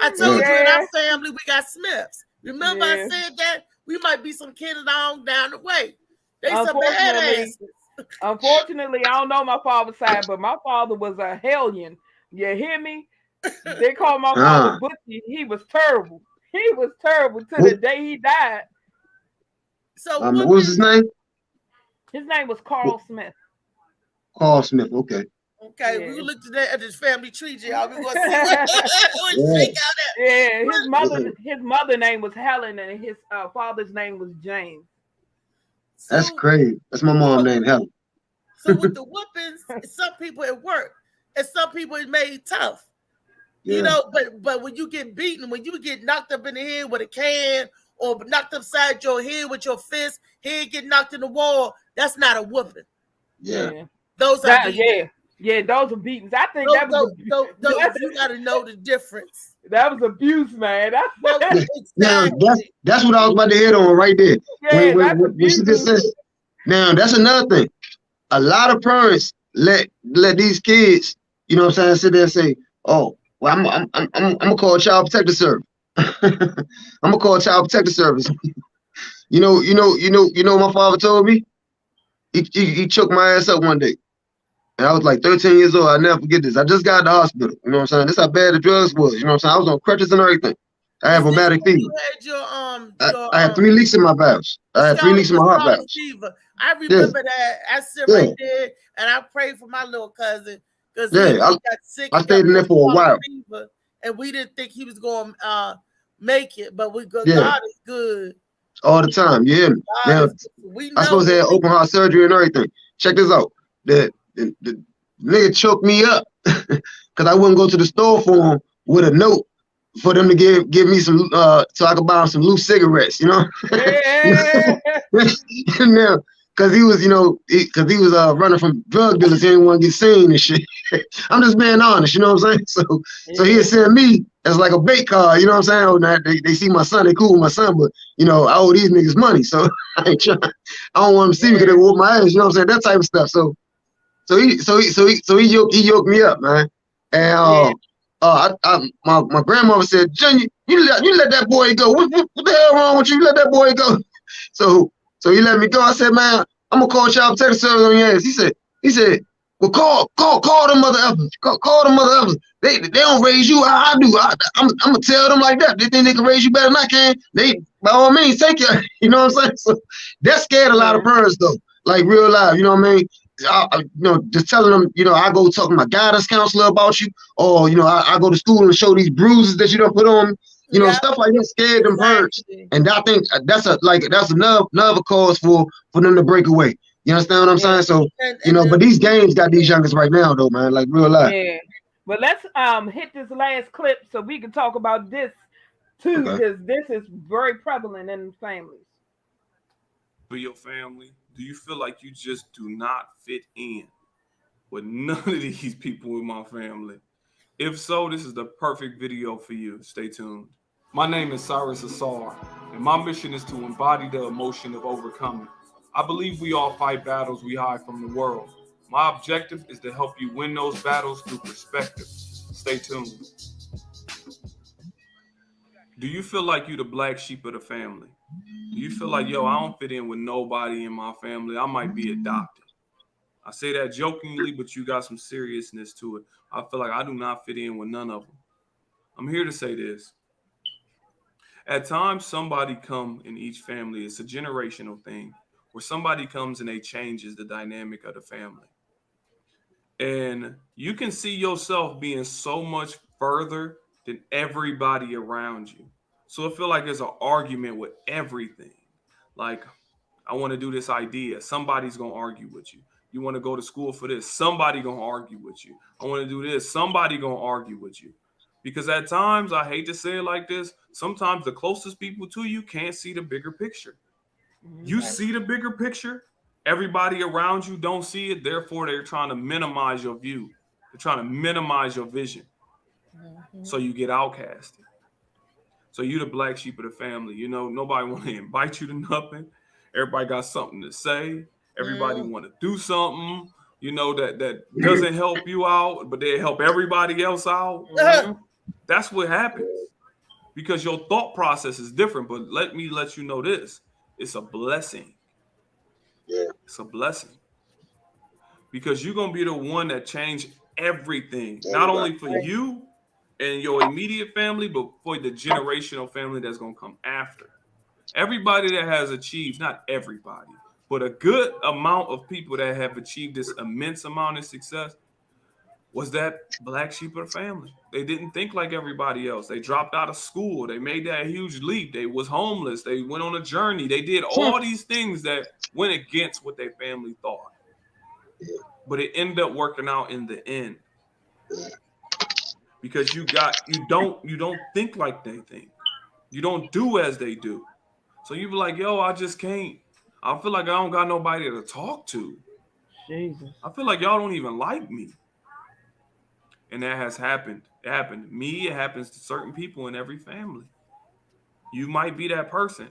I told you in our family we got Smiths. Remember I said that? We might be some kin down the way. They some badasses. Unfortunately, I don't know my father's side, but my father was a hellion. You hear me? They called my father Butchie. He was terrible. He was terrible to the day he died. So what was his name? His name was Carl Smith. Carl Smith. Okay. Okay, we looked at his family tree, y'all. We gonna see what his mother name was Helen, and his father's name was James. That's crazy. That's my mom's name, Helen. So with the whoopings, some people it worked, and some people it made tough. You know, but when you get beaten, when you get knocked up in the head with a can, or knocked upside your head with your fist, head get knocked in the wall, that's not a whooping. Yeah. Those are those are beatings. I think you gotta know the difference. That was abuse, man. Now that's what I was about to hit on right there. When she just said, now that's another thing. A lot of parents let these kids, you know what I'm saying, sit there and say, "Oh, well, I'm gonna call Child Protective Service. I'm gonna call Child Protective Service." You know, my father told me he choked my ass up one day. And I was like 13 years old. I'll never forget this. I just got to the hospital. You know what I'm saying? This is how bad the drugs was. You know what I'm saying? I was on crutches and everything. I had rheumatic fever. You had I had 3 leaks in my valves. I had 3 leaks in my heart valves. Fever. I remember that. I sit right there and I prayed for my little cousin because he got sick. I stayed in there for a while. Fever, and we didn't think he was going to make it, but God is good. All the time. You hear me? Now, I supposed to have open heart surgery and everything. Check this out. The nigga choked me up because I wouldn't go to the store for him with a note for them to give me some so I could buy him some loose cigarettes, you know. Now, because he was, running from drug dealers, he didn't want to get seen and shit. I'm just being honest, you know what I'm saying? So he'd send me as like a bait card, you know what I'm saying? Oh, now they see my son, they cool with my son, but I owe these niggas money, so I ain't trying. I don't want them to see me because they whoop my ass, you know what I'm saying? That type of stuff. So he yoked me up, man. And my grandmother said, "Junior, you let that boy go. What the hell wrong with you? You let that boy go." So he let me go. I said, "Man, I'm gonna call Child Protective Service on your ass." He said, "Well, call them mother effers. Call them mother effers. They don't raise you. I do. I'm gonna tell them like that. They think they can raise you better than I can. They by all means take you." You know what I'm saying? So that scared a lot of parents though, like real life. You know what I mean? Just telling them, I go talk to my guidance counselor about you, or I go to school and show these bruises that you don't put on me, stuff like that scared them parents. And I think that's another cause for them to break away. You understand what I'm saying? So but these games got these youngers right now though, man, like real life. But let's hit this last clip so we can talk about this too, Okay. because this is very prevalent in families. For your family, do you feel like you just do not fit in with none of these people in my family? If so, this is the perfect video for you. Stay tuned. My name is Cyrus Assar, and my mission is to embody the emotion of overcoming. I believe we all fight battles we hide from the world. My objective is to help you win those battles through perspective. Stay tuned. Do you feel like you're the black sheep of the family? Do you feel like, yo, I don't fit in with nobody in my family? I might be adopted. I say that jokingly, but you got some seriousness to it. I feel like I do not fit in with none of them. I'm here to say this. At times, somebody come in each family. It's a generational thing where somebody comes and they changes the dynamic of the family. And you can see yourself being so much further than everybody around you. So I feel like there's an argument with everything. Like, I want to do this idea. Somebody's going to argue with you. You want to go to school for this. Somebody going to argue with you. I want to do this. Somebody going to argue with you. Because at times, I hate to say it like this, sometimes the closest people to you can't see the bigger picture. You see the bigger picture. Everybody around you don't see it. Therefore, they're trying to minimize your view. They're trying to minimize your vision. So you get outcasted. So you the black sheep of the family. You know, nobody want to invite you to nothing. Everybody got something to say. Everybody want to do something, you know, that doesn't help you out, but they help everybody else out. That's what happens because your thought process is different. But let me let you know this. It's a blessing. Yeah. It's a blessing. Because you're going to be the one that changed everything. Not only for you and your immediate family, but for the generational family that's going to come after. Everybody that has achieved, not everybody, but a good amount of people that have achieved this immense amount of success was that black sheep of the family. They didn't think like everybody else. They dropped out of school. They made that huge leap. They was homeless. They went on a journey. They did all these things that went against what their family thought. But it ended up working out in the end. Because you don't think like they think. You don't do as they do. So you be like, yo, I just can't. I feel like I don't got nobody to talk to. Jesus. I feel like y'all don't even like me. And that has happened. It happened to me. It happens to certain people in every family. You might be that person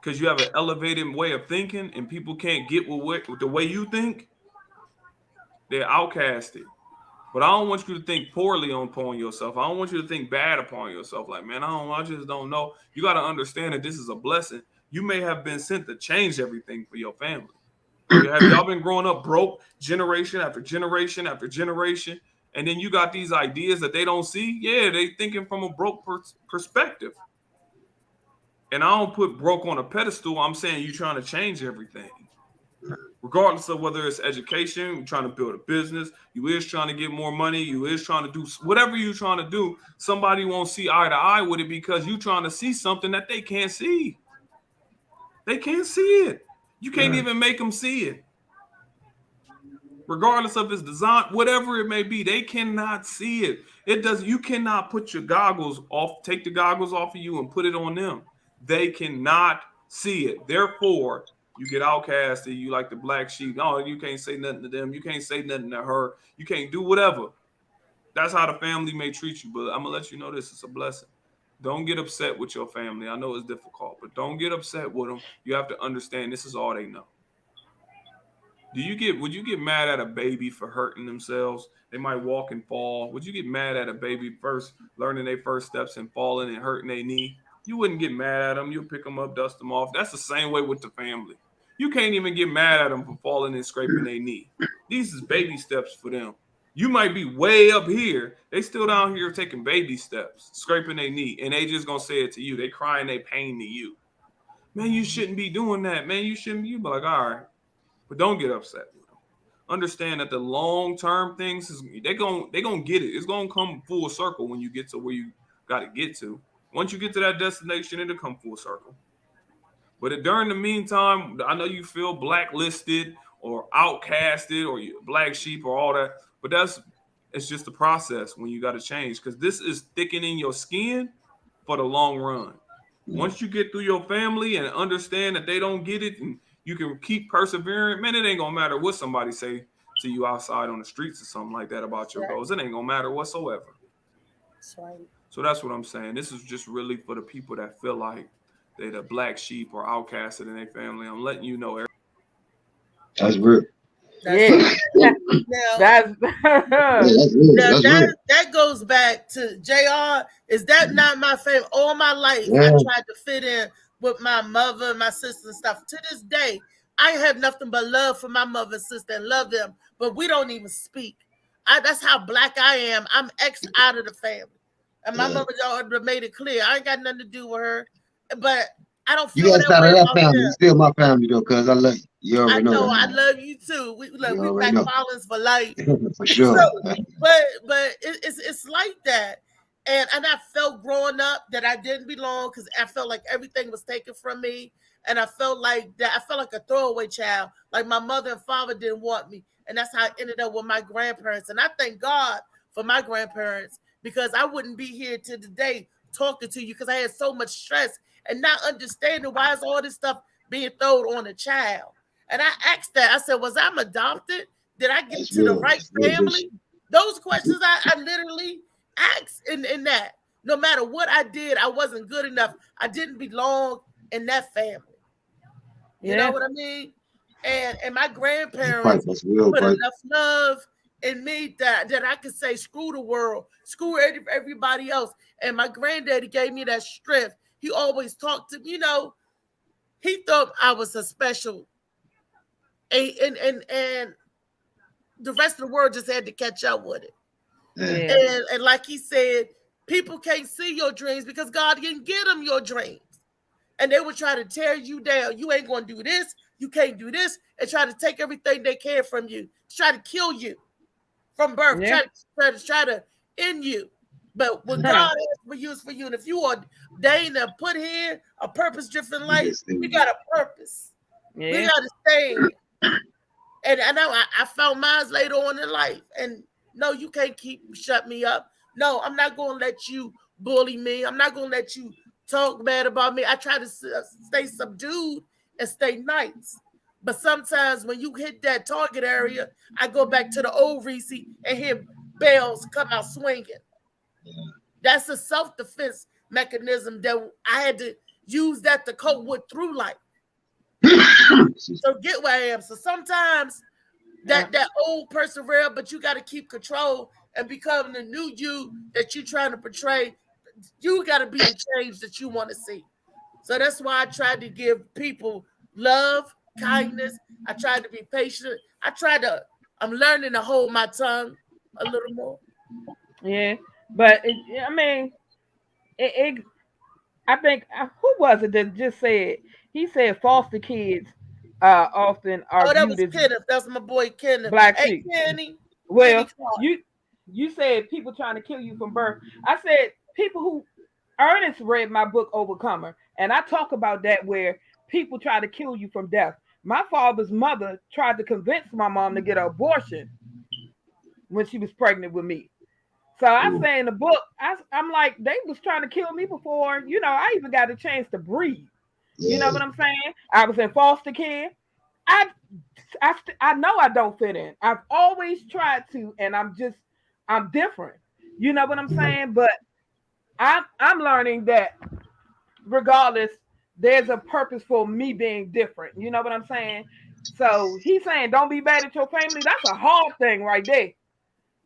because you have an elevated way of thinking and people can't get with the way you think. They're outcasted. But I don't want you to think poorly upon yourself. I don't want you to think bad upon yourself. Like, man, I just don't know. You got to understand that this is a blessing. You may have been sent to change everything for your family. Have y'all been growing up broke generation after generation after generation? And then you got these ideas that they don't see. Yeah, they thinking from a broke perspective. And I don't put broke on a pedestal. I'm saying you're trying to change everything. Regardless of whether it's education, you're trying to build a business, you is trying to get more money, you is trying to do whatever you're trying to do, somebody won't see eye to eye with it because you're trying to see something that they can't see. They can't see it. You can't even make them see it. Regardless of its design, whatever it may be, they cannot see it. You cannot put your goggles off, take the goggles off of you and put it on them. They cannot see it. Therefore, you get outcasted. You like the black sheep. Oh, you can't say nothing to them. You can't say nothing to her. You can't do whatever. That's how the family may treat you. But I'm going to let you know this is a blessing. Don't get upset with your family. I know it's difficult, but don't get upset with them. You have to understand this is all they know. Would you get mad at a baby for hurting themselves? They might walk and fall. Would you get mad at a baby first learning their first steps and falling and hurting their knee? You wouldn't get mad at them. You'll pick them up, dust them off. That's the same way with the family. You can't even get mad at them for falling and scraping their knee. These is baby steps for them. You might be way up here. They still down here taking baby steps, scraping their knee, and they just gonna say it to you. They crying their pain to you. Man, you shouldn't be doing that. Man, you shouldn't. You be like, all right. But don't get upset with them. Understand that the long-term things, they're gonna get it. It's going to come full circle when you get to where you got to get to. Once you get to that destination, it'll come full circle. But during the meantime, I know you feel blacklisted or outcasted or you black sheep or all that, but It's just the process when you got to change, because this is thickening your skin for the long run. Once you get through your family and understand that they don't get it, and you can keep persevering, man, it ain't gonna matter what somebody say to you outside on the streets or something like that about your goals. It ain't gonna matter whatsoever. That's right. So that's what I'm saying. This is just really for the people that feel like they're the black sheep or outcasted in their family. I'm letting you know. That's real. Yeah. Now, That's That's real. now That's real. that goes back to JR. Is that not my favorite? All my life, I Yeah. tried to fit in with my mother, my sister, and stuff. To this day, I have nothing but love for my mother and sister and love them, but we don't even speak. That's how black I am. I'm X out of the family. And my mother already made it clear. I ain't got nothing to do with her. But I don't You feel got that out way of that about family. them. You still my family though, cuz I love you. You I already know. know, I that. love you too. We You black already know. Collins for life. For sure. So, but it's like that. And I felt growing up that I didn't belong because I felt like everything was taken from me. And I felt like a throwaway child. Like my mother and father didn't want me. And that's how I ended up with my grandparents. And I thank God for my grandparents, because I wouldn't be here to today talking to you, because I had so much stress and not understanding why is all this stuff being thrown on a child. And I asked that. I said, was I adopted? Did I get That's to the real. right That's real family? Those questions I literally asked in that. No matter what I did, I wasn't good enough. I didn't belong in that family. You know what I mean? And my grandparents That's real, put bro. enough love in me that I could say, screw the world, screw everybody else. And my granddaddy gave me that strength. He always talked to me, he thought I was a special. And the rest of the world just had to catch up with it. Yeah. And like he said, people can't see your dreams because God didn't give them your dreams. And they would try to tear you down. You ain't going to do this. You can't do this. And try to take everything they can from you. Try to kill you from birth. Yeah. Try to end you. But what God has for you is for you. And if you are ordained and put here a purpose-driven life, we got a purpose. We Yeah. got to stay. And I know I found mine later on in life. And no, you can't shut me up. No, I'm not going to let you bully me. I'm not going to let you talk bad about me. I try to stay subdued and stay nice. But sometimes when you hit that target area, I go back to the old Reese and hear bells come out swinging. That's a self-defense mechanism that I had to use that to cope with through life. So get where I am. So sometimes that old persevere, but you got to keep control and become the new you that you're trying to portray. You got to be the change that you want to see. So that's why I tried to give people love, kindness. I tried to be patient. I'm learning to hold my tongue a little more. Yeah. But I think who was it that just said? He said foster kids often are that was viewed as Kenneth. That's my boy Kenneth. black Hey, sheep. Kenny. Well, Kenny you said people trying to kill you from birth. I said people who Ernest read my book Overcomer, and I talk about that where people try to kill you from death. My father's mother tried to convince my mom to get an abortion when she was pregnant with me. So I say in the book, I'm like, they was trying to kill me before, I even got a chance to breathe. You know what I'm saying? I was in foster care. I know I don't fit in. I've always tried to, and I'm different. You know what I'm saying? But I'm learning that regardless, there's a purpose for me being different. You know what I'm saying? So he's saying, don't be bad at your family. That's a hard thing right there.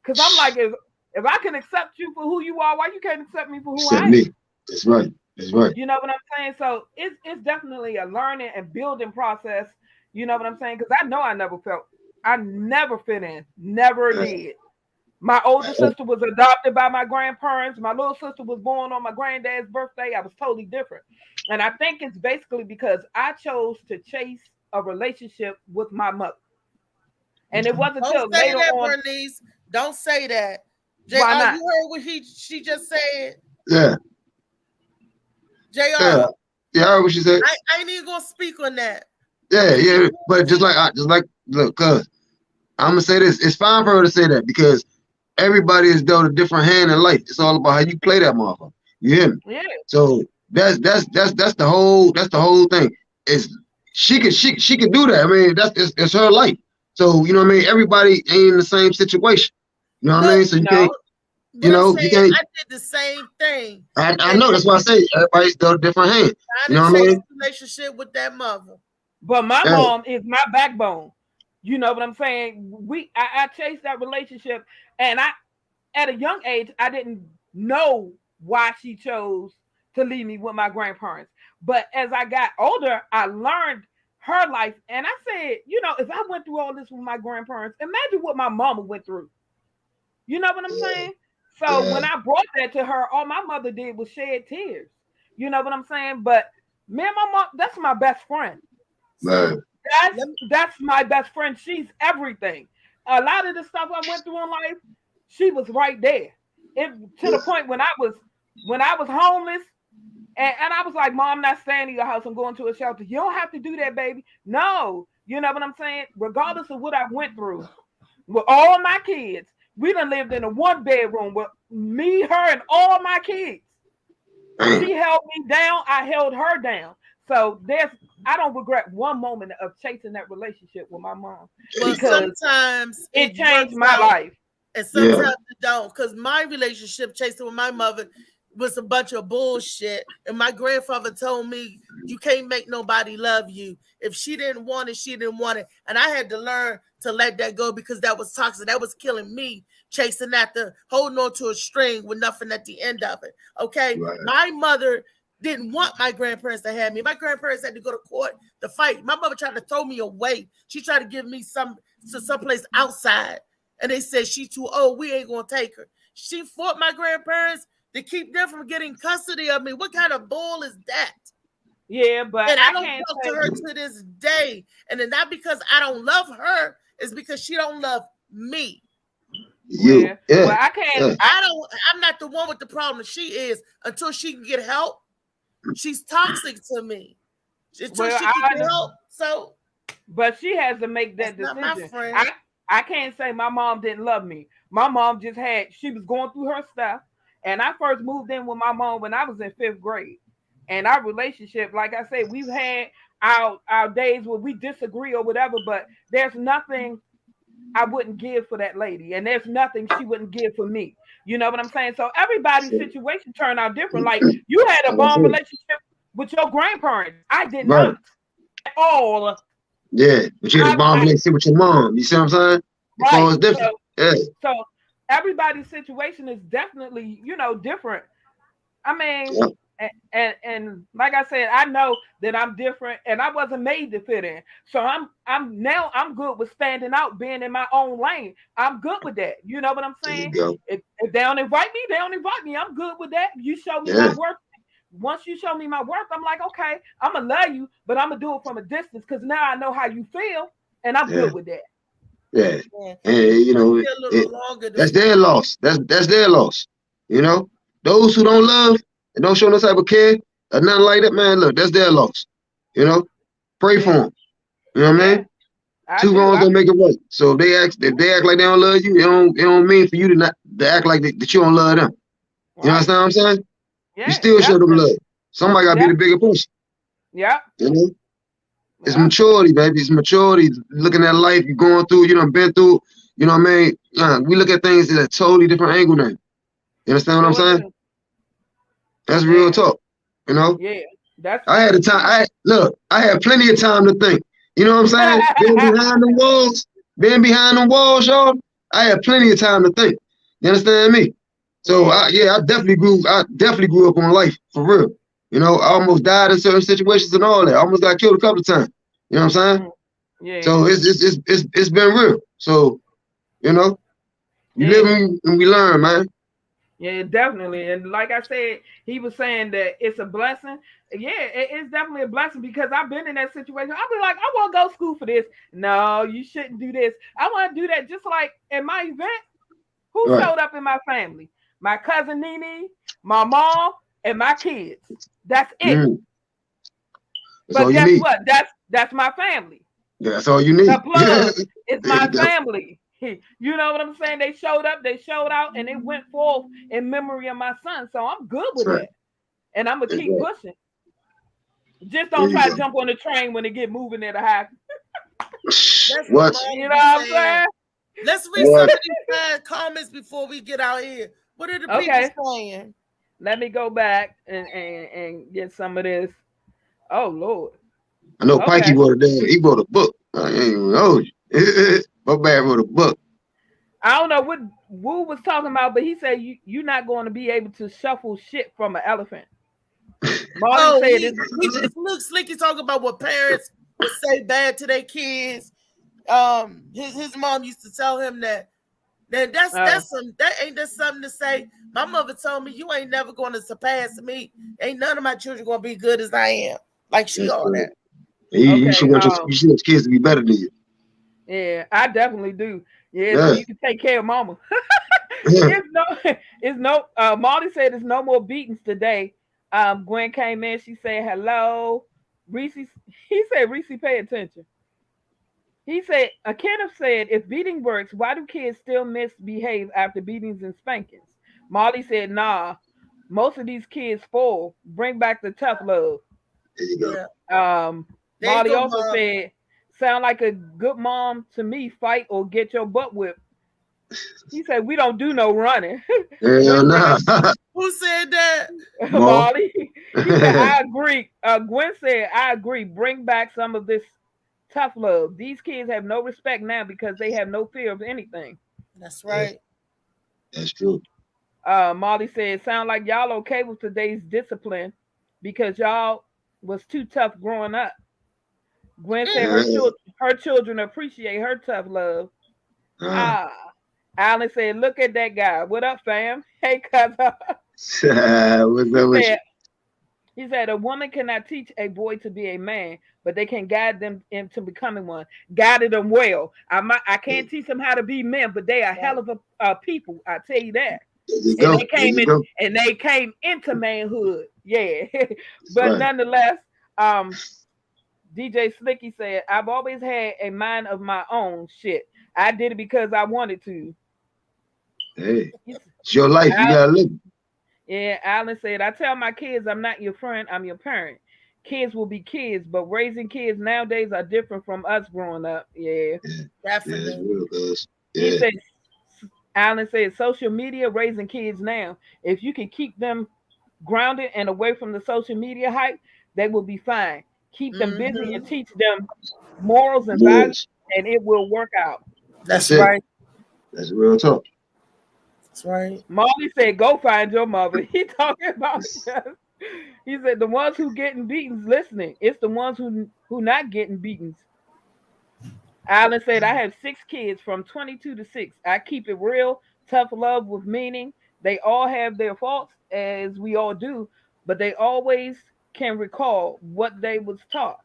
Because I'm like, if I can accept you for who you are, why you can't accept me for who I am? Me. That's right. That's right. You know what I'm saying? So it's definitely a learning and building process. You know what I'm saying? Because I know I never fit in. Never did. My older sister was adopted by my grandparents. My little sister was born on my granddad's birthday. I was totally different. And I think it's basically because I chose to chase a relationship with my mother. And it wasn't until later on. Bernice. Don't say that. Why not? You heard what she just said? Yeah. JR. Yeah, I heard what she said. I ain't even gonna speak on that. Yeah. But just like look, cuz I'm gonna say this. It's fine for her to say that because everybody is dealt a different hand in life. It's all about how you play that motherfucker. You hear me? Yeah. So that's the whole thing. Is she could do that. I mean, it's her life. So you know what I mean. Everybody ain't in the same situation. You know what I mean. So you can't. You know, you can't. I did the same thing. I know. That's why I say everybody's dealt a different hand. I You know what I mean? Relationship with that mother. But my Yeah. mom is my backbone. You know what I'm saying? I chased that relationship, and at a young age, I didn't know why she chose to leave me with my grandparents. But as I got older, I learned her life, and I said, you know, if I went through all this with my grandparents, imagine what my mama went through. You know what I'm saying? So when I brought that to her, all my mother did was shed tears. You know what I'm saying? But me and my mom, that's my best friend. Right. That's my best friend. She's everything. A lot of the stuff I went through in life, she was right there. To the point when I was homeless, and I was like, Mom, I'm not staying in your house. I'm going to a shelter. You don't have to do that, baby. No. You know what I'm saying? Regardless of what I went through, with all my kids, we done lived in a 1-bedroom with me, her, and all my kids. She held me down. I held her down. So I don't regret one moment of chasing that relationship with my mom. Because sometimes it changed my life. And sometimes it don't. Because my relationship chasing with my mother was a bunch of bullshit. And my grandfather told me, you can't make nobody love you. If she didn't want it, she didn't want it. And I had to learn to let that go because that was toxic. That was killing me, chasing after, holding on to a string with nothing at the end of it. Okay? Right. My mother didn't want my grandparents to have me. My grandparents had to go to court to fight. My mother tried to throw me away. She tried to give me someplace outside. And they said, she too old. We ain't going to take her. She fought my grandparents to keep them from getting custody of me. What kind of bull is that? Yeah, but and I don't talk to her to this day. And then not because I don't love her, it's because she don't love me. Well, I can't. I'm not the one with the problem. She is until she can get help. She's toxic to me. Until she can get help. So, but she has to make that decision. Not my friend. I can't say my mom didn't love me. My mom she was going through her stuff. And I first moved in with my mom when I was in 5th grade. And our relationship, like I said, we've had our days where we disagree or whatever, but there's nothing I wouldn't give for that lady. And there's nothing she wouldn't give for me. You know what I'm saying? So everybody's situation turned out different. Like you had a bond relationship with your grandparents. I did not at all. Yeah, but you had a bond relationship with your mom. You see what I'm saying? It's always different. So everybody's situation is definitely, different. I mean, and like I said, I know that I'm different and I wasn't made to fit in. So I'm good with standing out, being in my own lane. I'm good with that. You know what I'm saying? If they don't invite me, they don't invite me. I'm good with that. You show me my work. Once you show me my work, I'm like, okay, I'm gonna love you, but I'm gonna do it from a distance because now I know how you feel and I'm good with that. Yeah. And that's their loss. That's their loss. Those who don't love and don't show no type of care or nothing like that, man, look, that's their loss. Pray for them. You know what I mean? Two wrongs don't make it right. So if they act like they don't love you, it don't mean for you to act like that you don't love them. You understand what I'm saying? Yeah, you still show them love. Somebody gotta be the bigger person. Yeah. It's maturity, baby. It's maturity. Looking at life, you're going through, been through, you know what I mean? We look at things at a totally different angle now. You understand what I'm saying? That's real talk, Yeah. I had time. I had plenty of time to think. You know what I'm saying? Being behind the walls, y'all. I had plenty of time to think. You understand me? So I definitely grew up on life for real. I almost died in certain situations and all that. I almost got killed a couple of times. You know what I'm saying? Yeah. So it's been real. So, we live and we learn, man. Yeah, definitely. And like I said, he was saying that it's a blessing. Yeah, it's definitely a blessing because I've been in that situation. I'll be like, I want to go to school for this. No, you shouldn't do this. I want to do that. Just like in my event, who showed up in my family? My cousin Nene, my mom, and my kids. That's it. But guess what? That's my family. Yeah, that's all you need. The blood is my family. You know what I'm saying? They showed up, they showed out, and it went forth in memory of my son. So I'm good with That's right. that. And I'm gonna That's keep right. pushing. Just There don't you try go. to jump on the train when it get moving at a high. That's what What? Marty You know be what I'm saying. saying? Let's read some What? of these comments before we get out here. What are the Okay. people saying? Let me go back and get some of this. Oh Lord. I know Pikey Okay. wrote it down. He wrote a book. I ain't even know you. My man wrote a book. I don't know what Wu was talking about, but he said you're not going to be able to shuffle shit from an elephant. Marty Oh, said he just looks like he's talking about what parents would say bad to their kids. His mom used to tell him that that's something to say. My mother told me you ain't never going to surpass me. Ain't none of my children going to be good as I am. Like she That's all right. that. You should want you should want your kids to be better than you. Yeah, I definitely do. Yeah, Yeah. so you can take care of mama. Marty said there's no more beatings today. Gwen came in, she said hello. He said, Reese, pay attention. He said, Kenneth said, if beating works, why do kids still misbehave after beatings and spankings? Marty said, nah, most of these kids spoil. Bring back the tough love. There you go. Marty also said, sound like a good mom to me, fight or get your butt whipped. He said, we don't do no running. Hell nah. Who said that? Marty. He said, I agree. Gwen said, I agree. Bring back some of this tough love. These kids have no respect now because they have no fear of anything. That's right. That's true. Marty said, sound like y'all okay with today's discipline because y'all was too tough growing up. Gwen said her children appreciate her tough love. Alan said, look at that guy. What up, fam? Hey, cuz. What's up with you? He said, a woman cannot teach a boy to be a man, but they can guide them into becoming one. Guided them well. I can't teach them how to be men, but they are hell of a people. I tell you that. And they came into manhood. Yeah. But nonetheless, DJ Slicky said, I've always had a mind of my own. Shit. I did it because I wanted to. Hey, it's your life. You gotta live. Yeah, Alan said, I tell my kids I'm not your friend, I'm your parent. Kids will be kids, but raising kids nowadays are different from us growing up. Yeah. Definitely. He said, Alan said, social media raising kids now. If you can keep them grounded and away from the social media hype, they will be fine. Keep them busy and teach them morals and values, and it will work out. That's right. That's real talk. That's right. Marley said, go find your mother. He talking about he said the ones who getting beatings listening. It's the ones who not getting beatings. Alan said, I have 6 kids from 22 to 6. I keep it real, tough love with meaning. They all have their faults, as we all do, but they always can recall what they was taught.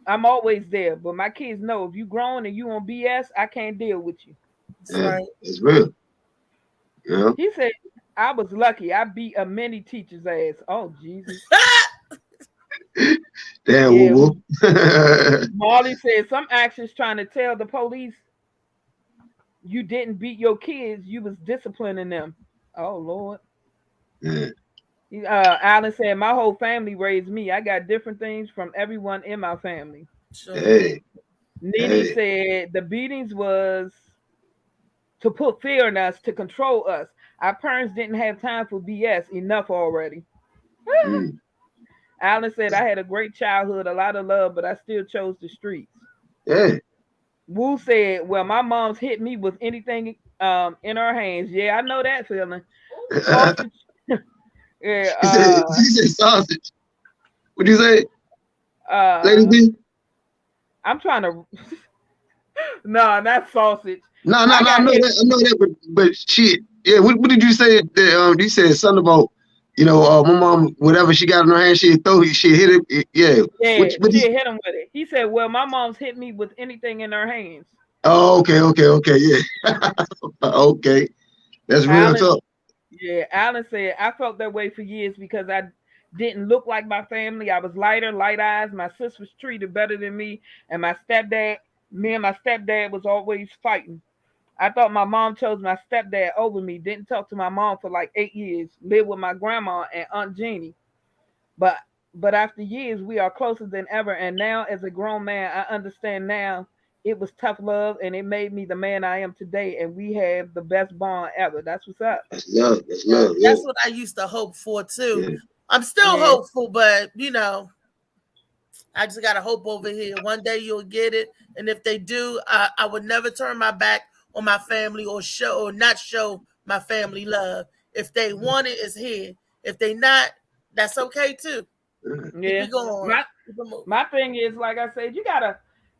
I'm always there, but my kids know if you grown and you on BS, I can't deal with you. That's right. It's real. Yeah. He said, I was lucky. I beat a many teacher's ass. Oh, Jesus. Damn, woo. Marley said, some actions trying to tell the police you didn't beat your kids, you was disciplining them. Oh, Lord. Yeah. Alan said, my whole family raised me. I got different things from everyone in my family. Hey. Nene said, the beatings was to put fear in us, to control us. Our parents didn't have time for BS. Enough already. Alan said, I had a great childhood, a lot of love, but I still chose the streets. Yeah. Wu said, well, my mom's hit me with anything in her hands. Yeah, I know that feeling. Sausage. Yeah, he said sausage. What'd you say? Lady B? I'm trying to no, not sausage. No, I know that, but shit. Yeah, what did you say? You said something about, my mom, whatever she got in her hand, she'd hit it. Yeah. She hit him with it. He said, well, my mom's hit me with anything in her hands. Oh, okay, yeah. Okay. That's real talk. Yeah, Alan said, I felt that way for years because I didn't look like my family. I was lighter, light eyes. My sister was treated better than me. And me and my stepdad was always fighting. I thought my mom chose my stepdad over me. Didn't talk to my mom for like 8 years. Lived with my grandma and Aunt Jeannie. But after years, we are closer than ever. And now, as a grown man, I understand now it was tough love, and it made me the man I am today. And we have the best bond ever. That's what's up. That's love. That's love. Yeah. That's what I used to hope for too. Yeah. I'm still Yeah. hopeful, but you know, I just gotta hope over here. One day you'll get it, and if they do, I would never turn my back on my family or not show my family love. If they want it, it's here. If they not, that's okay too. Yeah. Keep it going. My thing is, like I said,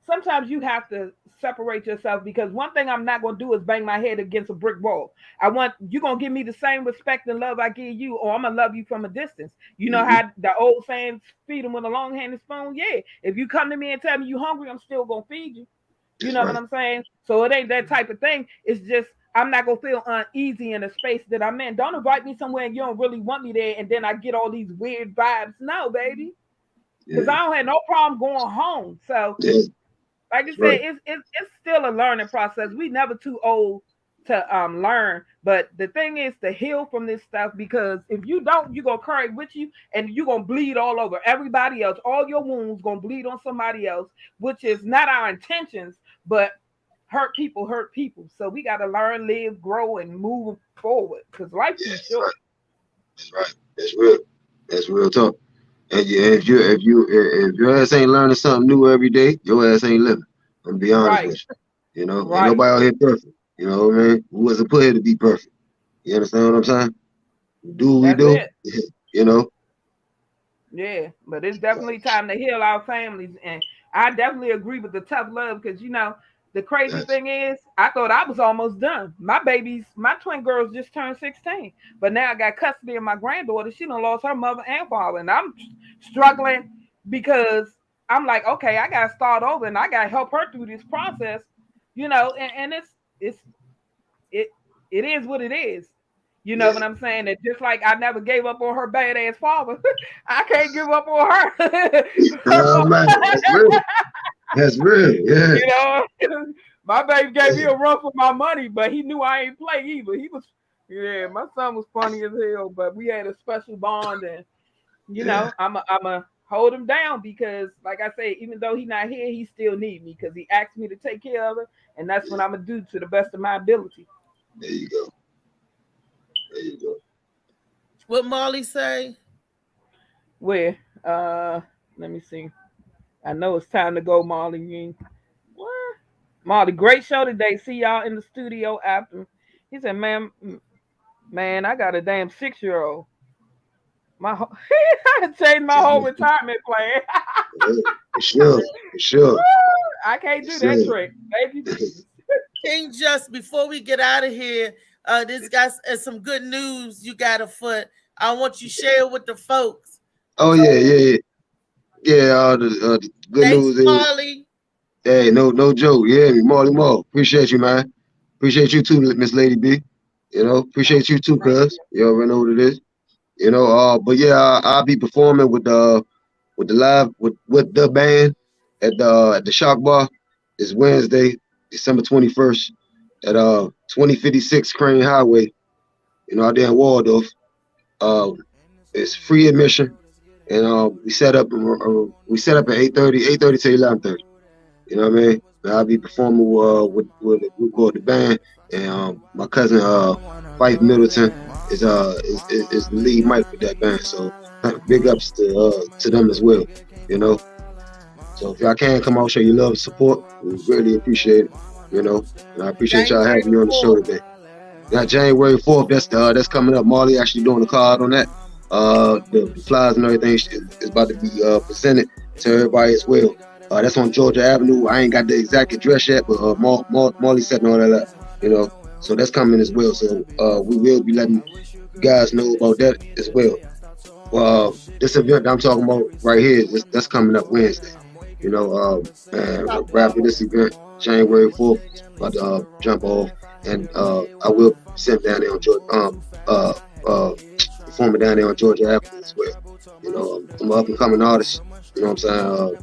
sometimes you have to separate yourself, because one thing I'm not going to do is bang my head against a brick wall. You're going to give me the same respect and love I give you, or I'm going to love you from a distance. You know how the old saying, feed them with a long-handed spoon? Yeah. If you come to me and tell me you're hungry, I'm still going to feed you. You know what I'm saying? So it ain't that type of thing. It's just, I'm not going to feel uneasy in the space that I'm in. Don't invite me somewhere and you don't really want me there, and then I get all these weird vibes. No, baby. Because I don't have no problem going home. So, like I said, it's still a learning process. We never too old to learn. But the thing is to heal from this stuff, because if you don't, you're going to carry it with you, and you're going to bleed all over everybody else. All your wounds going to bleed on somebody else, which is not our intentions, but hurt people. So we got to learn, live, grow, and move forward, because life's too short. That's right. That's real. That's real talk. And if your ass ain't learning something new every day, your ass ain't living. I'm gonna be honest with you. You know, ain't nobody out here perfect. You know what I mean? We wasn't put here to be perfect. You understand what I'm saying? We do what we do. You know. Yeah, but it's definitely time to heal our families, and I definitely agree with the tough love, because you know the crazy thing is, I thought I was almost done. My twin girls just turned 16, but now I got custody of my granddaughter. She done lost her mother and father, and I'm struggling because I'm like, okay, I gotta start over, and I gotta help her through this process, you know. And it is what it is. You know what I'm saying? And just like I never gave up on her badass father, I can't give up on her. Oh man, that's real. That's real, yeah. You know, my baby gave me a run for my money, but he knew I ain't play either. My son was funny as hell, but we had a special bond, and you know, I'm a hold him down, because, like I say, even though he's not here, he still need me, because he asked me to take care of it, and that's what I'm gonna do to the best of my ability. There you go. There you go. What Molly say? Where? Let me see. I know it's time to go, Molly. What? Molly, great show today. See y'all in the studio after. He said, man, I got a damn 6-year-old. I changed my whole retirement plan. For sure. I can't do that trick. Baby. King, just before we get out of here, this guy's some good news you got afoot. I want you to share with the folks. Oh, yeah. The good news is, Marley. Hey, no joke. Yeah, Marley Marl. Appreciate you, man. Appreciate you too, Miss Lady B. You know, appreciate you too, cuz. You already know what it is. You know, but yeah, I'll be performing with the band at the Shock Bar. It's Wednesday, December 21st at 2056 Crane Highway. You know, out there in Waldorf. It's free admission. And we set up at 8:30 to 11:30. You know what I mean? I'll be performing with a group called The Band, and my cousin Fife Middleton is the lead mic with that band. So big ups to them as well. You know. So if y'all can come out, show your love and support, we really appreciate it. You know, and I appreciate y'all having me on the show today. Now January 4th, that's coming up. Marley actually doing the card on that. The flyers and everything is about to be presented to everybody as well. That's on Georgia Avenue. I ain't got the exact address yet, but Marley setting all that up, you know. So that's coming as well. So we will be letting you guys know about that as well. This event that I'm talking about right here, that's coming up Wednesday. You know, after this event, January 4th, about to jump off, and I will send down there on Georgia, performing down there on Georgia Avenue as well. You know, I'm an up and coming artist. You know what I'm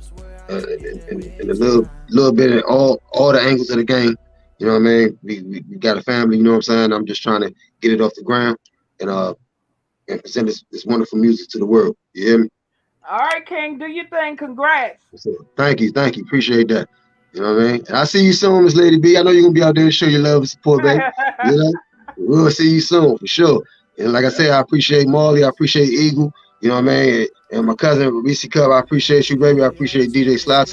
saying? And a little bit of all the angles of the game. You know what I mean? We got a family, you know what I'm saying? I'm just trying to get it off the ground and present this wonderful music to the world. You hear me? All right, King, do your thing. Congrats. So, thank you, appreciate that. You know what I mean? And I'll see you soon, Miss Lady B. I know you're gonna be out there and show your love and support, baby. You know, we'll see you soon for sure. And like I said, I appreciate Marley, I appreciate Eagle, you know what I mean? And my cousin Reese Cub, I appreciate you, baby. I appreciate DJ Sly,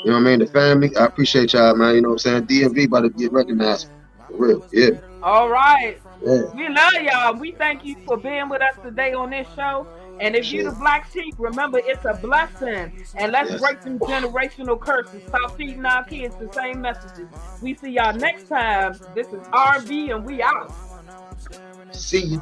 you know what I mean? The family, I appreciate y'all, man. You know what I'm saying? DMV about to get recognized. For real, yeah. All right. Yeah. We love y'all. We thank you for being with us today on this show. And if you're the black sheep, remember it's a blessing. And let's break some generational curses. Stop feeding our kids the same messages. We see y'all next time. This is RV and we out. See you.